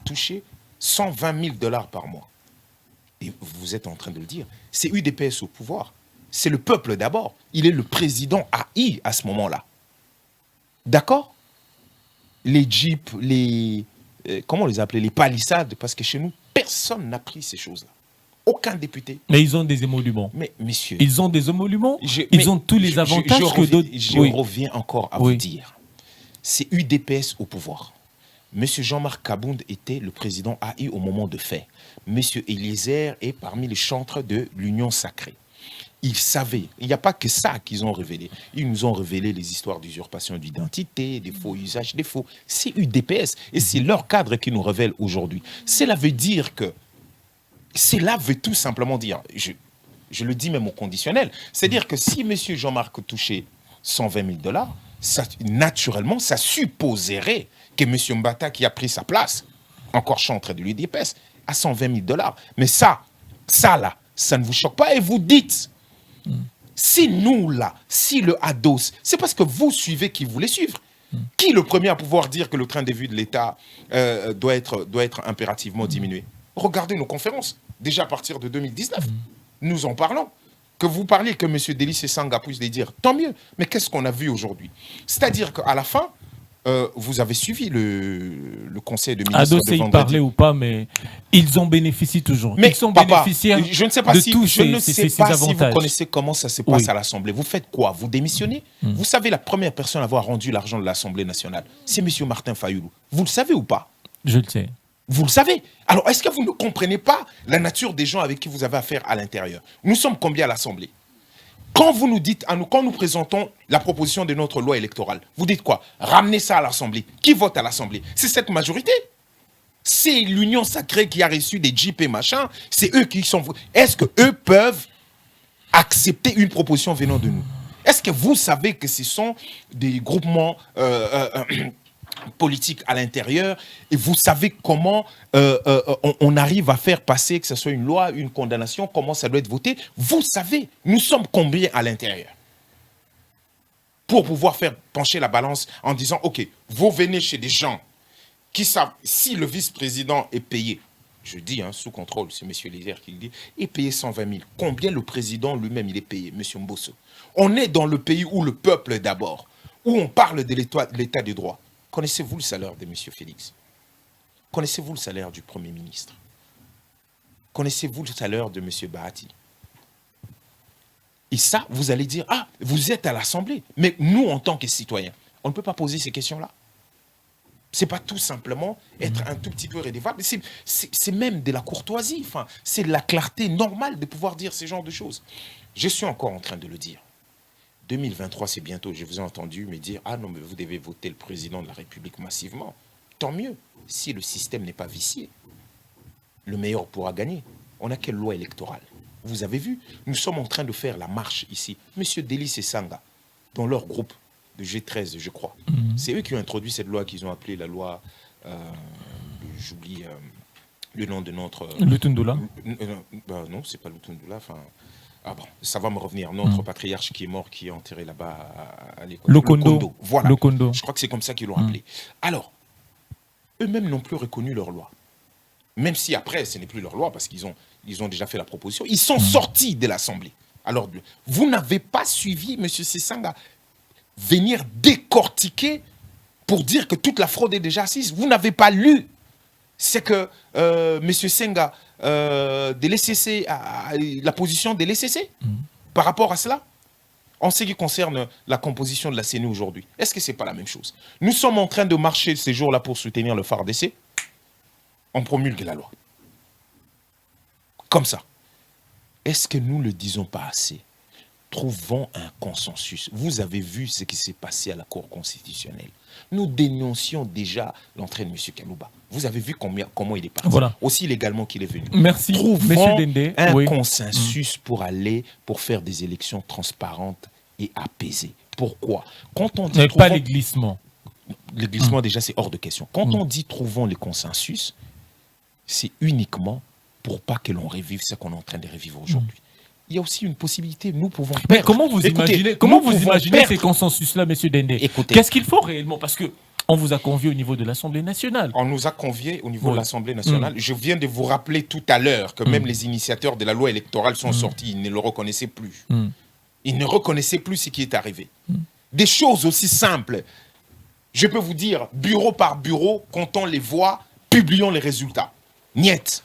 Speaker 2: touchait 120 000 $ par mois. Et vous êtes en train de le dire. C'est UDPS au pouvoir. C'est le peuple d'abord. Il est le président AI à ce moment-là. D'accord? Les jeeps, comment on les appelait? Les palissades, parce que chez nous, personne n'a pris ces choses-là. Aucun député.
Speaker 1: Mais ils ont des émoluments.
Speaker 2: Mais messieurs...
Speaker 1: Ils ont des émoluments. Ils ont tous les avantages que d'autres...
Speaker 2: Je reviens encore à vous dire. C'est UDPS au pouvoir. Monsieur Jean-Marc Kabound était le président AI au moment de fait. Monsieur Eliezer est parmi les chantres de l'Union sacrée. Ils savaient, il n'y a pas que ça qu'ils ont révélé. Ils nous ont révélé les histoires d'usurpation d'identité, des faux usages, des faux. C'est UDPS et c'est leur cadre qui nous révèle aujourd'hui. Cela veut dire que, cela veut tout simplement dire, je le dis même au conditionnel, c'est-à-dire que si monsieur Jean-Marc touchait 120 000 $, ça, naturellement, ça supposerait que M. Mbata, qui a pris sa place, encore chantre de l'UDPS, à 120 000 $. Mais ça là, ça ne vous choque pas et vous dites, si nous là, si le ADOS, c'est parce que vous suivez qui voulez suivre. Qui est le premier à pouvoir dire que le train de vie de l'État doit être impérativement diminué? Regardez nos conférences, déjà à partir de 2019, nous en parlons. Que vous parliez que M. Délice Sanga puisse les dire, tant mieux. Mais qu'est-ce qu'on a vu aujourd'hui? C'est-à-dire qu'à la fin, vous avez suivi le conseil de ministres
Speaker 1: de vendredi. Parlait ou pas, mais ils en bénéficient toujours.
Speaker 2: Mais
Speaker 1: ils sont bénéficiaires
Speaker 2: je ne sais pas
Speaker 1: de
Speaker 2: si,
Speaker 1: tous
Speaker 2: je ne
Speaker 1: ces,
Speaker 2: sais
Speaker 1: ces
Speaker 2: pas
Speaker 1: avantages.
Speaker 2: si vous connaissez comment ça se passe à l'Assemblée. Vous faites quoi? Vous démissionnez? Vous savez, la première personne à avoir rendu l'argent de l'Assemblée nationale, c'est M. Martin Fayoulou. Vous le savez ou pas?
Speaker 1: Je le sais.
Speaker 2: Vous le savez. Alors, est-ce que vous ne comprenez pas la nature des gens avec qui vous avez affaire à l'intérieur? Nous sommes combien à l'Assemblée? Quand vous nous dites, quand nous présentons la proposition de notre loi électorale, vous dites quoi? Ramenez ça à l'Assemblée. Qui vote à l'Assemblée? C'est cette majorité. C'est l'Union sacrée qui a reçu des jeeps et machin. C'est eux qui sont... Est-ce qu'eux peuvent accepter une proposition venant de nous? Est-ce que vous savez que ce sont des groupements politiques à l'intérieur et vous savez comment on arrive à faire passer, que ce soit une loi, une condamnation, comment ça doit être voté? Vous savez, nous sommes combien à l'intérieur pour pouvoir faire pencher la balance en disant, ok, vous venez chez des gens qui savent, si le vice-président est payé, je dis sous contrôle, c'est M. Eliezer qui le dit, est payé 120 000. Combien le président lui-même il est payé, M. Mbosso? On est dans le pays où le peuple d'abord, où on parle de l'état de droit. Connaissez-vous le salaire de M. Félix? Connaissez-vous le salaire du Premier ministre? Connaissez-vous le salaire de M. Bahati? Et ça, vous allez dire, ah, vous êtes à l'Assemblée. Mais nous, en tant que citoyens, on ne peut pas poser ces questions-là. Ce n'est pas tout simplement être un tout petit peu rédévable. C'est même de la courtoisie. Enfin, c'est de la clarté normale de pouvoir dire ce genre de choses. Je suis encore en train de le dire. 2023, c'est bientôt. Je vous ai entendu me dire, ah non, mais vous devez voter le président de la République massivement. Tant mieux, si le système n'est pas vicié. Le meilleur pourra gagner. On a quelle loi électorale? Vous avez vu, nous sommes en train de faire la marche ici. Monsieur Délice Sanga, dans leur groupe de G13, je crois. C'est eux qui ont introduit cette loi qu'ils ont appelée la loi... J'oublie le nom de notre...
Speaker 1: Lutundula
Speaker 2: non, c'est pas Lutundula, enfin... Ah bon, ça va me revenir. Notre patriarche qui est mort, qui est enterré là-bas à l'école.
Speaker 1: Lokondo.
Speaker 2: Voilà.
Speaker 1: Lokondo.
Speaker 2: Je crois que c'est comme ça qu'ils l'ont appelé. Alors, eux-mêmes n'ont plus reconnu leur loi. Même si après, ce n'est plus leur loi, parce qu'ils ont déjà fait la proposition. Ils sont sortis de l'Assemblée. Alors, vous n'avez pas suivi, M. Sesanga, venir décortiquer pour dire que toute la fraude est déjà assise. Vous n'avez pas lu C'est que M. Senga de l'ECC, la position de l'ECC par rapport à cela, en ce qui concerne la composition de la CENI aujourd'hui, est-ce que ce n'est pas la même chose? Nous sommes en train de marcher ces jours-là pour soutenir le FARDC, on promulgue la loi. Comme ça. Est-ce que nous ne le disons pas assez? Trouvons un consensus. Vous avez vu ce qui s'est passé à la Cour constitutionnelle. Nous dénoncions déjà l'entrée de M. Kalouba. Vous avez vu comment il est parti.
Speaker 1: Voilà.
Speaker 2: Aussi légalement qu'il est venu.
Speaker 1: Merci,
Speaker 2: Trouvons
Speaker 1: Dende.
Speaker 2: un consensus pour faire des élections transparentes et apaisées. Pourquoi? Quand on dit
Speaker 1: mais pas les glissements.
Speaker 2: Le glissement, déjà, c'est hors de question. Quand on dit trouvons les consensus, c'est uniquement pour pas que l'on revive ce qu'on est en train de revivre aujourd'hui. Il y a aussi une possibilité, nous pouvons perdre.
Speaker 1: Mais comment vous imaginez ces consensus-là, M. Dende? Qu'est-ce qu'il faut réellement? Parce que on vous a convié au niveau de l'Assemblée nationale.
Speaker 2: On nous a conviés au niveau de l'Assemblée nationale. Je viens de vous rappeler tout à l'heure que même les initiateurs de la loi électorale sont sortis. Ils ne le reconnaissaient plus. Ils ne reconnaissaient plus ce qui est arrivé. Des choses aussi simples. Je peux vous dire, bureau par bureau, quand on les voit, publions les résultats. Niet.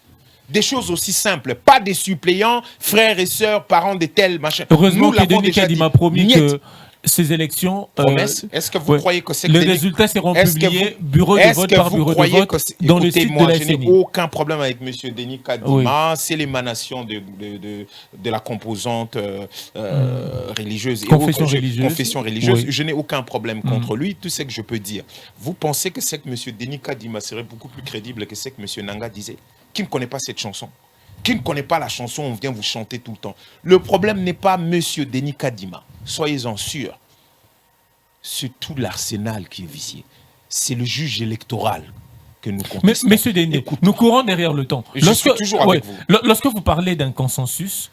Speaker 2: Des choses aussi simples, pas des suppléants, frères et sœurs, parents de tels, machin.
Speaker 1: Heureusement que Denis Kadi m'a promis que ces élections...
Speaker 2: Est-ce que vous croyez que c'est...
Speaker 1: Les résultats seront publiés bureau de vote par bureau de vote dans le site de la CENI.
Speaker 2: Je n'ai aucun problème avec M. Denis Kadima. C'est l'émanation de la composante religieuse.
Speaker 1: Confession
Speaker 2: religieuse. Je n'ai aucun problème contre lui. Tout ce que je peux dire. Vous pensez que c'est que M. Denis Kadima serait beaucoup plus crédible que ce que M. Nanga disait? Qui ne connaît pas cette chanson? Qui ne connaît pas la chanson, on vient vous chanter tout le temps. Le problème n'est pas M. Denis Kadima. Soyez-en sûrs. C'est tout l'arsenal qui est vicié. C'est le juge électoral que nous contestons.
Speaker 1: Mais M. Denis, nous courons derrière le temps.
Speaker 2: Je suis toujours avec vous.
Speaker 1: Lorsque vous parlez d'un consensus,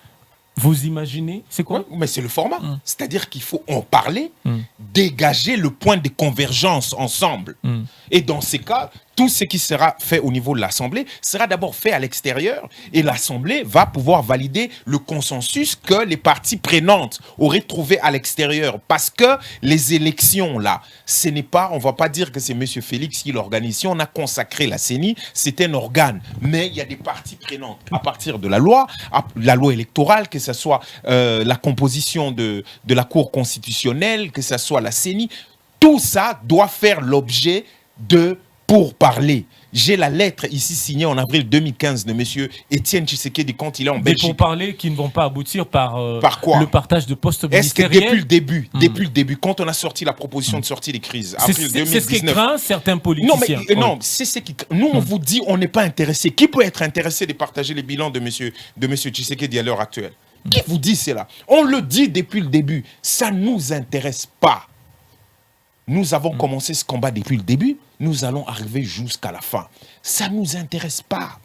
Speaker 1: vous imaginez, c'est quoi?
Speaker 2: Mais c'est le format. C'est-à-dire qu'il faut en parler, dégager le point de convergence ensemble. Et dans ces cas, tout ce qui sera fait au niveau de l'Assemblée sera d'abord fait à l'extérieur et l'Assemblée va pouvoir valider le consensus que les parties prenantes auraient trouvé à l'extérieur. Parce que les élections, là, ce n'est pas, on ne va pas dire que c'est M. Félix qui l'organise. Si on a consacré la CENI, c'est un organe. Mais il y a des parties prenantes à partir de la loi électorale, que ce soit la composition de la Cour constitutionnelle, que ce soit la CENI. Tout ça doit faire l'objet de pourparlers. J'ai la lettre ici signée en avril 2015 de M. Étienne Tshisekedi quand il est en Belgique.
Speaker 1: Des pourparlers qui ne vont pas aboutir par
Speaker 2: quoi?
Speaker 1: Le partage de postes ministériels.
Speaker 2: Est-ce que depuis le début, quand on a sorti la proposition de sortie des crises, avril 2019...
Speaker 1: C'est ce qui craint certains politiciens.
Speaker 2: Non, c'est ce qui... Nous, on vous dit, on n'est pas intéressé. Qui peut être intéressé de partager les bilans de M. Tshisekedi à l'heure actuelle? Qui vous dit cela? On le dit depuis le début. Ça ne nous intéresse pas. Nous avons commencé ce combat depuis le début. Nous allons arriver jusqu'à la fin. Ça ne nous intéresse pas.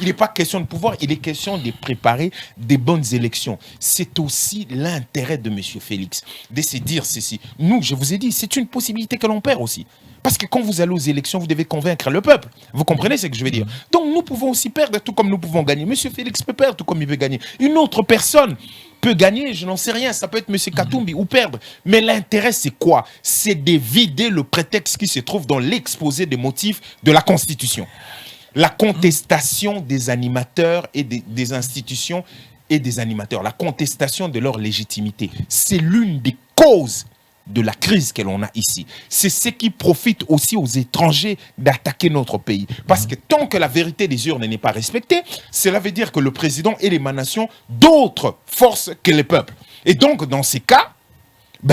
Speaker 2: Il n'est pas question de pouvoir, il est question de préparer des bonnes élections. C'est aussi l'intérêt de M. Félix de se dire ceci. Nous, je vous ai dit, c'est une possibilité que l'on perd aussi. Parce que quand vous allez aux élections, vous devez convaincre le peuple. Vous comprenez ce que je veux dire? Donc nous pouvons aussi perdre tout comme nous pouvons gagner. M. Félix peut perdre tout comme il peut gagner. Une autre personne peut gagner, je n'en sais rien. Ça peut être M. Katumbi ou perdre. Mais l'intérêt, c'est quoi? C'est de vider le prétexte qui se trouve dans l'exposé des motifs de la Constitution. La contestation des animateurs et des institutions et des animateurs. La contestation de leur légitimité. C'est l'une des causes de la crise que l'on a ici. C'est ce qui profite aussi aux étrangers d'attaquer notre pays. Parce que tant que la vérité des urnes n'est pas respectée, cela veut dire que le président est l'émanation d'autres forces que le peuple. Et donc, dans ces cas,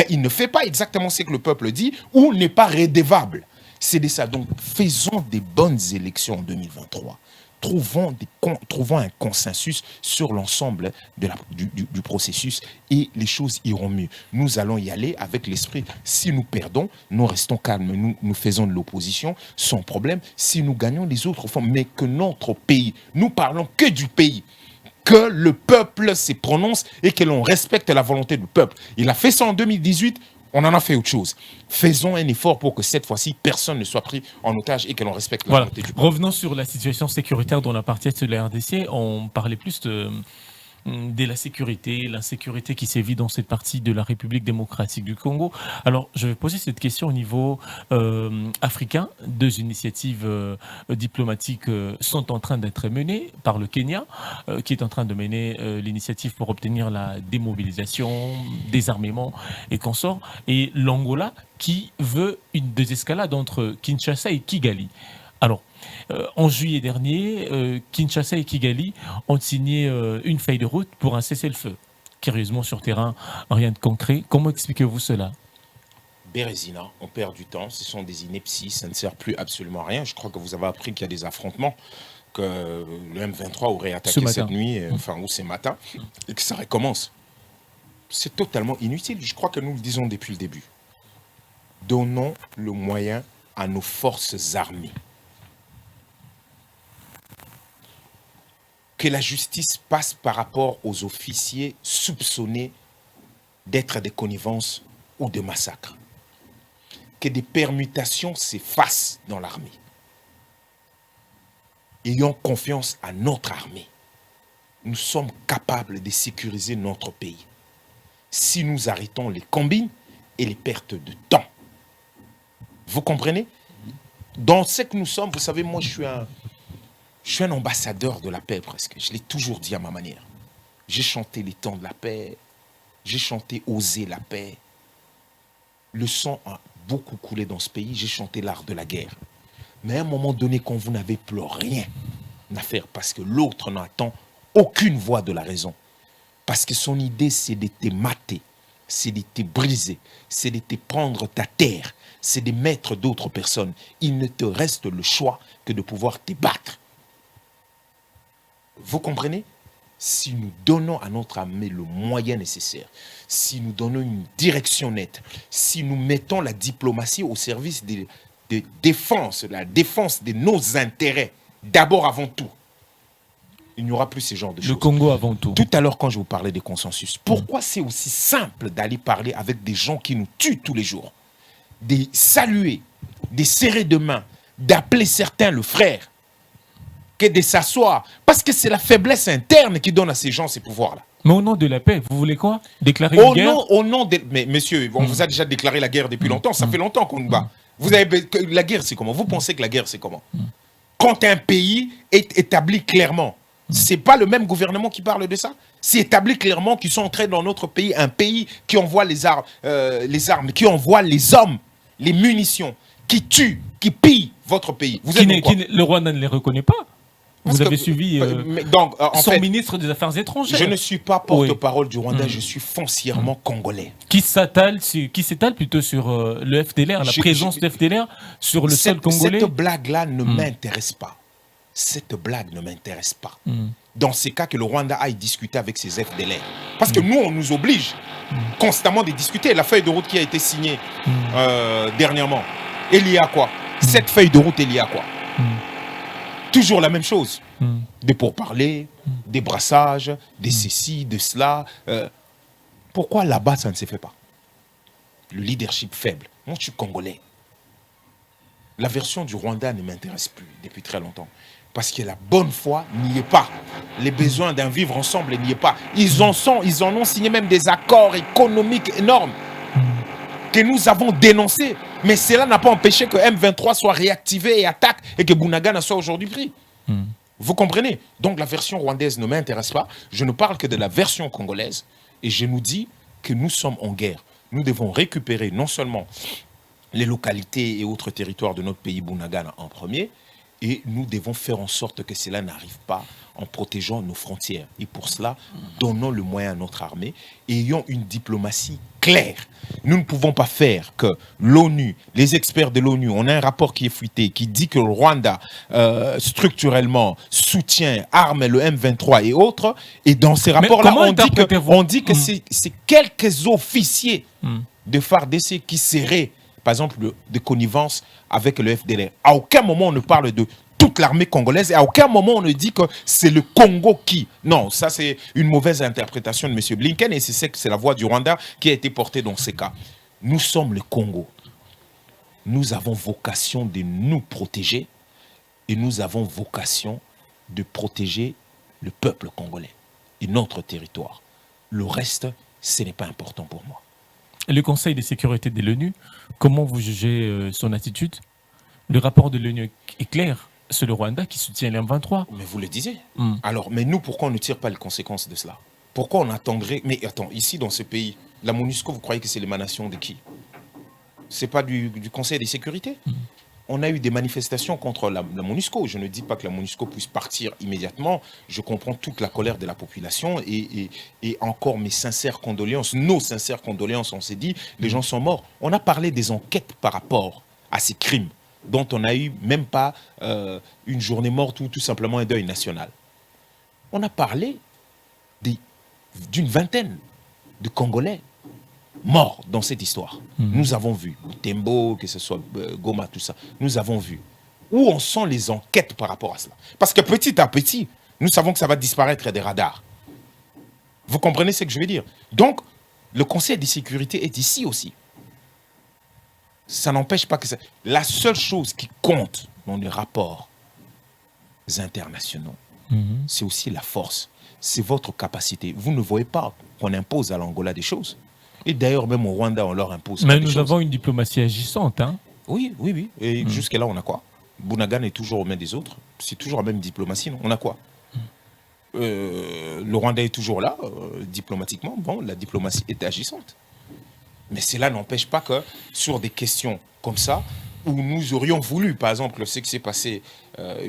Speaker 2: il ne fait pas exactement ce que le peuple dit ou n'est pas redevable. C'est de ça. Donc, faisons des bonnes élections en 2023. Trouvons un consensus sur l'ensemble du processus et les choses iront mieux. Nous allons y aller avec l'esprit. Si nous perdons, nous restons calmes. Nous faisons de l'opposition sans problème. Si nous gagnons, les autres font. Mais que notre pays, nous parlons que du pays. Que le peuple se prononce et que l'on respecte la volonté du peuple. Il a fait ça en 2018. On en a fait autre chose. Faisons un effort pour que cette fois-ci, personne ne soit pris en otage et que l'on respecte la volonté du peuple.
Speaker 1: Revenons sur la situation sécuritaire dont la partie de la RDC. On parlait plus de la sécurité, l'insécurité qui sévit dans cette partie de la République démocratique du Congo. Alors, je vais poser cette question au niveau africain. Deux initiatives diplomatiques sont en train d'être menées par le Kenya, qui est en train de mener l'initiative pour obtenir la démobilisation, désarmement et consorts, et l'Angola qui veut une désescalade entre Kinshasa et Kigali. Alors, en juillet dernier, Kinshasa et Kigali ont signé une feuille de route pour un cessez-le-feu. Curieusement, sur terrain, rien de concret. Comment expliquez-vous cela?
Speaker 2: Bérésina, on perd du temps, ce sont des inepties, ça ne sert plus absolument à rien. Je crois que vous avez appris qu'il y a des affrontements, que le M23 aurait attaqué cette nuit, enfin, ou ce matin, et que ça recommence. C'est totalement inutile. Je crois que nous le disons depuis le début. Donnons le moyen à nos forces armées. Que la justice passe par rapport aux officiers soupçonnés d'être des connivences ou de massacres. Que des permutations s'effacent dans l'armée. Ayons confiance à notre armée. Nous sommes capables de sécuriser notre pays. Si nous arrêtons les combines et les pertes de temps. Vous comprenez? Dans ce que nous sommes, vous savez, moi je suis un ambassadeur de la paix presque. Je l'ai toujours dit à ma manière. J'ai chanté les temps de la paix. J'ai chanté Oser la paix. Le sang a beaucoup coulé dans ce pays. J'ai chanté l'art de la guerre. Mais à un moment donné, quand vous n'avez plus rien à faire, parce que l'autre n'attend aucune voix de la raison, parce que son idée, c'est de te mater, c'est de te briser, c'est de te prendre ta terre, c'est de mettre d'autres personnes. Il ne te reste le choix que de pouvoir te battre. Vous comprenez? Si nous donnons à notre armée le moyen nécessaire, si nous donnons une direction nette, si nous mettons la diplomatie au service de défense, la défense de nos intérêts, d'abord avant tout, il n'y aura plus ce genre de choses.
Speaker 1: Le Congo avant tout.
Speaker 2: Tout à l'heure, quand je vous parlais des consensus, pourquoi c'est aussi simple d'aller parler avec des gens qui nous tuent tous les jours, de saluer, de serrer de main, d'appeler certains le frère, que de s'asseoir, parce que c'est la faiblesse interne qui donne à ces gens ces pouvoirs-là.
Speaker 1: Mais au nom de la paix, vous voulez quoi? Déclarer une guerre?
Speaker 2: Au nom de... Mais monsieur, on vous a déjà déclaré la guerre depuis longtemps, ça fait longtemps qu'on nous bat. Vous avez... La guerre, c'est comment? Vous pensez que la guerre, c'est comment? Quand un pays est établi clairement, c'est pas le même gouvernement qui parle de ça. C'est établi clairement qu'ils sont entrés dans notre pays, un pays qui envoie les armes, qui envoie les hommes, les munitions, qui tue, qui pille votre pays. Vous êtes
Speaker 1: le Rwanda ne les reconnaît pas. Vous avez suivi son ministre des Affaires étrangères.
Speaker 2: Je ne suis pas porte-parole du Rwanda, je suis foncièrement congolais.
Speaker 1: Qui s'étale plutôt sur le FDLR, la présence de FDLR sur le sol congolais.
Speaker 2: Cette blague-là ne m'intéresse pas. Cette blague ne m'intéresse pas. Dans ces cas, que le Rwanda aille discuter avec ses FDLR. Parce que nous, on nous oblige constamment de discuter. La feuille de route qui a été signée dernièrement, elle y a quoi? Cette feuille de route, elle y a quoi? Toujours la même chose. Des pourparlers, des brassages, des ceci, de cela. Pourquoi là-bas, ça ne se fait pas? Le leadership faible. Moi, je suis congolais. La version du Rwanda ne m'intéresse plus depuis très longtemps. Parce que la bonne foi n'y est pas. Les besoins d'un vivre ensemble n'y est pas. Ils en ont signé même des accords économiques énormes que nous avons dénoncés. Mais cela n'a pas empêché que M23 soit réactivé et attaque et que Bunagana soit aujourd'hui pris. Vous comprenez? Donc la version rwandaise ne m'intéresse pas. Je ne parle que de la version congolaise. Et je nous dis que nous sommes en guerre. Nous devons récupérer non seulement les localités et autres territoires de notre pays Bunagana en premier, et nous devons faire en sorte que cela n'arrive pas en protégeant nos frontières. Et pour cela, donnons le moyen à notre armée et ayons une diplomatie claire. Nous ne pouvons pas faire que l'ONU, les experts de l'ONU, on a un rapport qui est fuité, qui dit que le Rwanda, structurellement, soutient, arme le M23 et autres. Et dans ces rapports-là, on dit que c'est quelques officiers de FARDC qui seraient, par exemple, de connivence avec le FDLR. À aucun moment on ne parle de toute l'armée congolaise et à aucun moment on ne dit que c'est le Congo qui... Non, ça c'est une mauvaise interprétation de M. Blinken et c'est la voix du Rwanda qui a été portée dans ces cas. Nous sommes le Congo. Nous avons vocation de nous protéger et nous avons vocation de protéger le peuple congolais. et notre territoire. Le reste, ce n'est pas important pour moi.
Speaker 1: Le Conseil de sécurité de l'ONU, comment vous jugez son attitude? Le rapport de l'ONU est clair. C'est le Rwanda qui soutient l'M23.
Speaker 2: Mais vous le disiez. Alors, mais nous, pourquoi on ne tire pas les conséquences de cela? Pourquoi on attendrait... Mais attends, ici, dans ce pays, la MONUSCO, vous croyez que c'est l'émanation de qui? C'est pas du Conseil de sécurité? On a eu des manifestations contre la MONUSCO. Je ne dis pas que la MONUSCO puisse partir immédiatement. Je comprends toute la colère de la population et encore mes sincères condoléances, nos sincères condoléances, on s'est dit, les gens sont morts. On a parlé des enquêtes par rapport à ces crimes dont on n'a eu même pas une journée morte ou tout simplement un deuil national. On a parlé d'une vingtaine de Congolais morts dans cette histoire. Nous avons vu Tembo, que ce soit Goma, tout ça. Nous avons vu. Où en sont les enquêtes par rapport à cela? Parce que petit à petit, nous savons que ça va disparaître des radars. Vous comprenez ce que je veux dire? Donc, le Conseil de sécurité est ici aussi. Ça n'empêche pas que ça... La seule chose qui compte dans les rapports internationaux, c'est aussi la force. C'est votre capacité. Vous ne voyez pas qu'on impose à l'Angola des choses. Et d'ailleurs, même au Rwanda, on leur impose.
Speaker 1: Mais nous avons une diplomatie agissante. Hein?
Speaker 2: Oui, oui, oui. Et jusque-là, on a quoi? Bunagana est toujours aux mains des autres. C'est toujours la même diplomatie, non? On a quoi? Le Rwanda est toujours là, diplomatiquement. Bon, la diplomatie est agissante. Mais cela n'empêche pas que sur des questions comme ça, où nous aurions voulu, par exemple, ce qui s'est passé,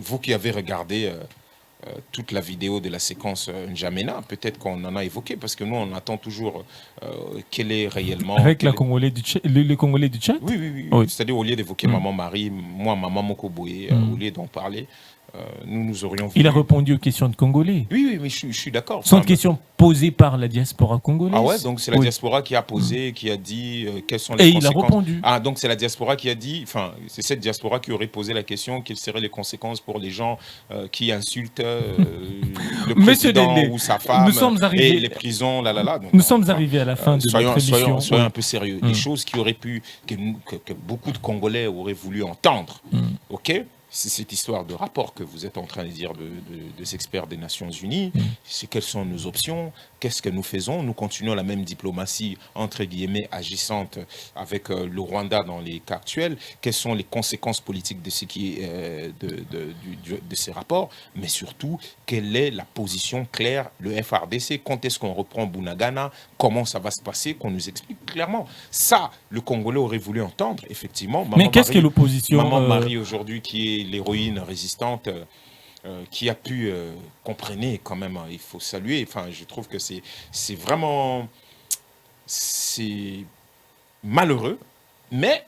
Speaker 2: vous qui avez regardé toute la vidéo de la séquence N'Djamena, peut-être qu'on en a évoqué, parce que nous, on attend toujours quel est réellement...
Speaker 1: Avec les Congolais du Tchad?
Speaker 2: Oui, oui, oui. Oui. C'est-à-dire, au lieu d'évoquer Maman Marie, moi, Maman Mokoboye, au lieu d'en parler, nous aurions voulu...
Speaker 1: Il a répondu aux questions de Congolais.
Speaker 2: Oui, oui, mais je suis d'accord.
Speaker 1: Sont des questions posées par la diaspora congolaise.
Speaker 2: Ah ouais, donc c'est la diaspora qui a posé, qui a dit quelles sont les conséquences.
Speaker 1: Et il a répondu.
Speaker 2: Ah, donc c'est la diaspora qui a dit, enfin, c'est cette diaspora qui aurait posé la question, quelles seraient les conséquences pour les gens qui insultent le président ou sa femme, et les prisons, là. Donc,
Speaker 1: nous sommes arrivés à la fin de notre émission.
Speaker 2: Soyons un peu sérieux. Les choses qui auraient pu, que beaucoup de Congolais auraient voulu entendre, ok? C'est cette histoire de rapport que vous êtes en train de dire des experts des Nations Unies. C'est quelles sont nos options? Qu'est-ce que nous faisons? Nous continuons la même diplomatie, entre guillemets, agissante avec le Rwanda dans les cas actuels. Quelles sont les conséquences politiques de ce qui est de ces rapports? Mais surtout, quelle est la position claire, le FRDC? Quand est-ce qu'on reprend Bunagana? Comment ça va se passer? Qu'on nous explique clairement. Ça, le Congolais aurait voulu entendre, effectivement.
Speaker 1: Mais qu'est-ce que l'opposition?
Speaker 2: Maman Marie, aujourd'hui, qui est l'héroïne résistante, qui a pu comprendre quand même, il faut saluer. Enfin, je trouve que c'est vraiment malheureux, mais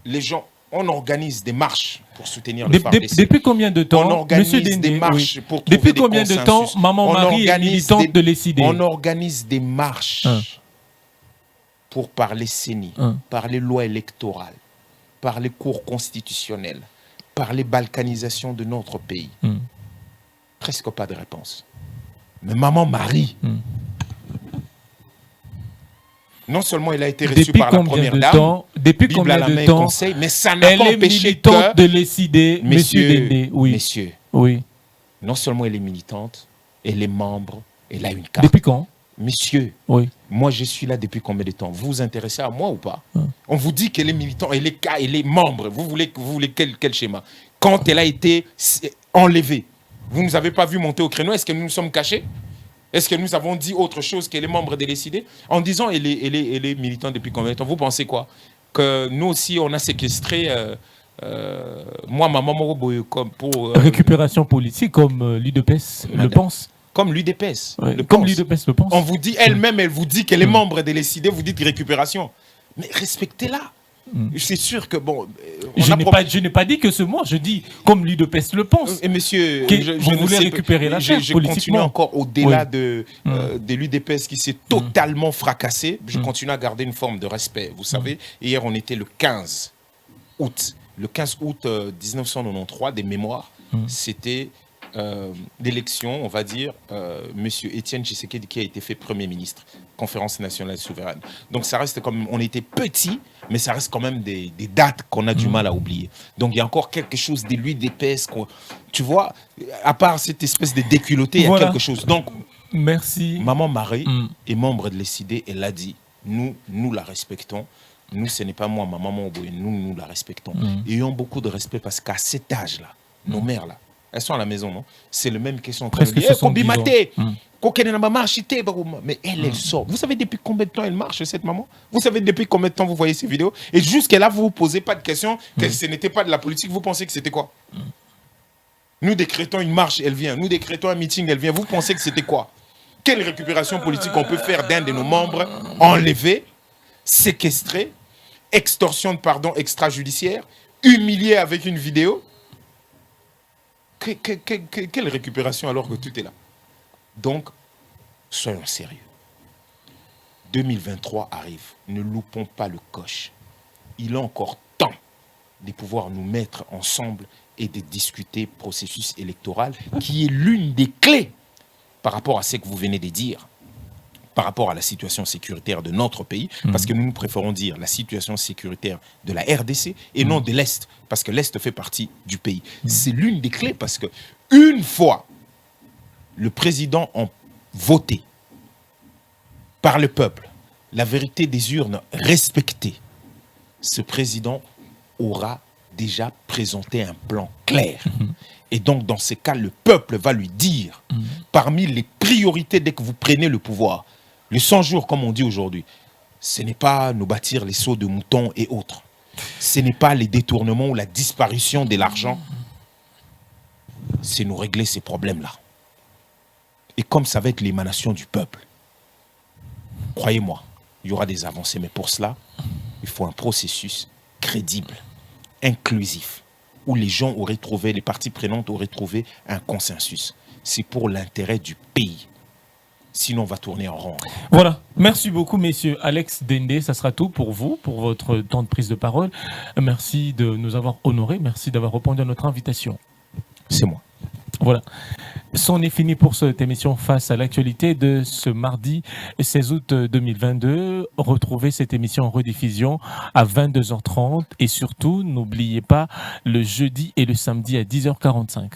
Speaker 2: les gens, on organise des marches pour soutenir le FARDC.
Speaker 1: Depuis combien de temps,
Speaker 2: on organise des marches pour trouver
Speaker 1: depuis combien de temps Maman Marie est militante de l'ECD?
Speaker 2: On organise des marches pour parler CENI, parler loi électorale, parler cours constitutionnel, parler balkanisation de notre pays. Presque pas de réponse. Mais Maman Marie, non seulement elle a été reçue par la première dame,
Speaker 1: depuis combien de temps
Speaker 2: conseil, mais ça n'a pas empêché que...
Speaker 1: Elle est militante de l'ECD, Monsieur Dende. Oui.
Speaker 2: Messieurs,
Speaker 1: oui.
Speaker 2: Non seulement elle est militante, elle est membre, elle a une carte.
Speaker 1: Depuis quand?
Speaker 2: Messieurs,
Speaker 1: oui.
Speaker 2: Moi je suis là depuis combien de temps? Vous vous intéressez à moi ou pas? On vous dit qu'elle est militante, elle est membre. Vous voulez quel schéma? Quand elle a été enlevée, vous ne nous avez pas vu monter au créneau? Est-ce que nous nous sommes cachés? Est-ce que nous avons dit autre chose qu'elle est membre de l'ECD? En disant elle est militante depuis combien de temps? Vous pensez quoi? Que nous aussi on a séquestré moi, Maman Moroboye, comme pour...
Speaker 1: récupération politique, comme l'UDPS le pense.
Speaker 2: Comme l'UDPS.
Speaker 1: Comme l'UDPS le pense.
Speaker 2: On vous dit, elle-même, elle vous dit qu'elle est membre de l'ECD, vous dites récupération. Mais respectez-la. C'est sûr que, bon...
Speaker 1: Je n'ai pas dit que ce mot, je dis comme l'UDPS le pense.
Speaker 2: Et monsieur,
Speaker 1: vous voulez récupérer la chaise politiquement.
Speaker 2: Je continue encore au-delà de l'UDPS qui s'est totalement fracassé. Je continue à garder une forme de respect. Vous savez, hier, on était le 15 août. Le 15 août 1993, des mémoires, c'était... l'élection, on va dire, monsieur Étienne Tshisekedi qui a été fait Premier ministre, Conférence nationale souveraine. Donc ça reste comme, on était petits, mais ça reste quand même des dates qu'on a du mal à oublier. Donc il y a encore quelque chose de l'UDPS, tu vois, à part cette espèce de déculotté, il y a quelque chose. Donc
Speaker 1: Merci.
Speaker 2: Maman Marie est membre de l'ECD, elle l'a dit. Nous la respectons. Nous, ce n'est pas moi, ma maman Oboye, nous la respectons. Ayons beaucoup de respect parce qu'à cet âge-là, nos mères, là, elles sont à la maison, non? C'est le même question.
Speaker 1: Presque 70 ans.
Speaker 2: Mais elle sort. Vous savez depuis combien de temps elle marche, cette maman? Vous savez depuis combien de temps vous voyez ces vidéos? Et jusqu'à là, vous ne vous posez pas de questions, que ce n'était pas de la politique, vous pensez que c'était quoi? Nous décrétons une marche, elle vient. Nous décrétons un meeting, elle vient. Vous pensez que c'était quoi? Quelle récupération politique on peut faire d'un de nos membres enlevé, séquestré, extorsion de pardon extrajudiciaire, humilié avec une vidéo? Quelle récupération alors que tout est là? Donc, soyons sérieux. 2023 arrive. Ne loupons pas le coche. Il est encore temps de pouvoir nous mettre ensemble et de discuter processus électoral qui est l'une des clés par rapport à ce que vous venez de dire, par rapport à la situation sécuritaire de notre pays, parce que nous préférons dire la situation sécuritaire de la RDC et non de l'Est, parce que l'Est fait partie du pays. C'est l'une des clés parce que une fois le président a voté par le peuple, la vérité des urnes respectée, ce président aura déjà présenté un plan clair. Et donc, dans ce cas, le peuple va lui dire, parmi les priorités dès que vous prenez le pouvoir, les 100 jours, comme on dit aujourd'hui, ce n'est pas nous bâtir les seaux de moutons et autres. Ce n'est pas les détournements ou la disparition de l'argent. C'est nous régler ces problèmes-là. Et comme ça va être l'émanation du peuple, croyez-moi, il y aura des avancées. Mais pour cela, il faut un processus crédible, inclusif, où les gens auraient trouvé, les parties prenantes auraient trouvé un consensus. C'est pour l'intérêt du pays. Sinon, on va tourner en rond.
Speaker 1: Voilà. Merci beaucoup, messieurs. Alex Dende, ça sera tout pour vous, pour votre temps de prise de parole. Merci de nous avoir honorés. Merci d'avoir répondu à notre invitation.
Speaker 2: C'est moi.
Speaker 1: Voilà. C'en est fini pour cette émission Face à l'actualité de ce mardi 16 août 2022. Retrouvez cette émission en rediffusion à 22h30 et surtout, n'oubliez pas le jeudi et le samedi à 10h45.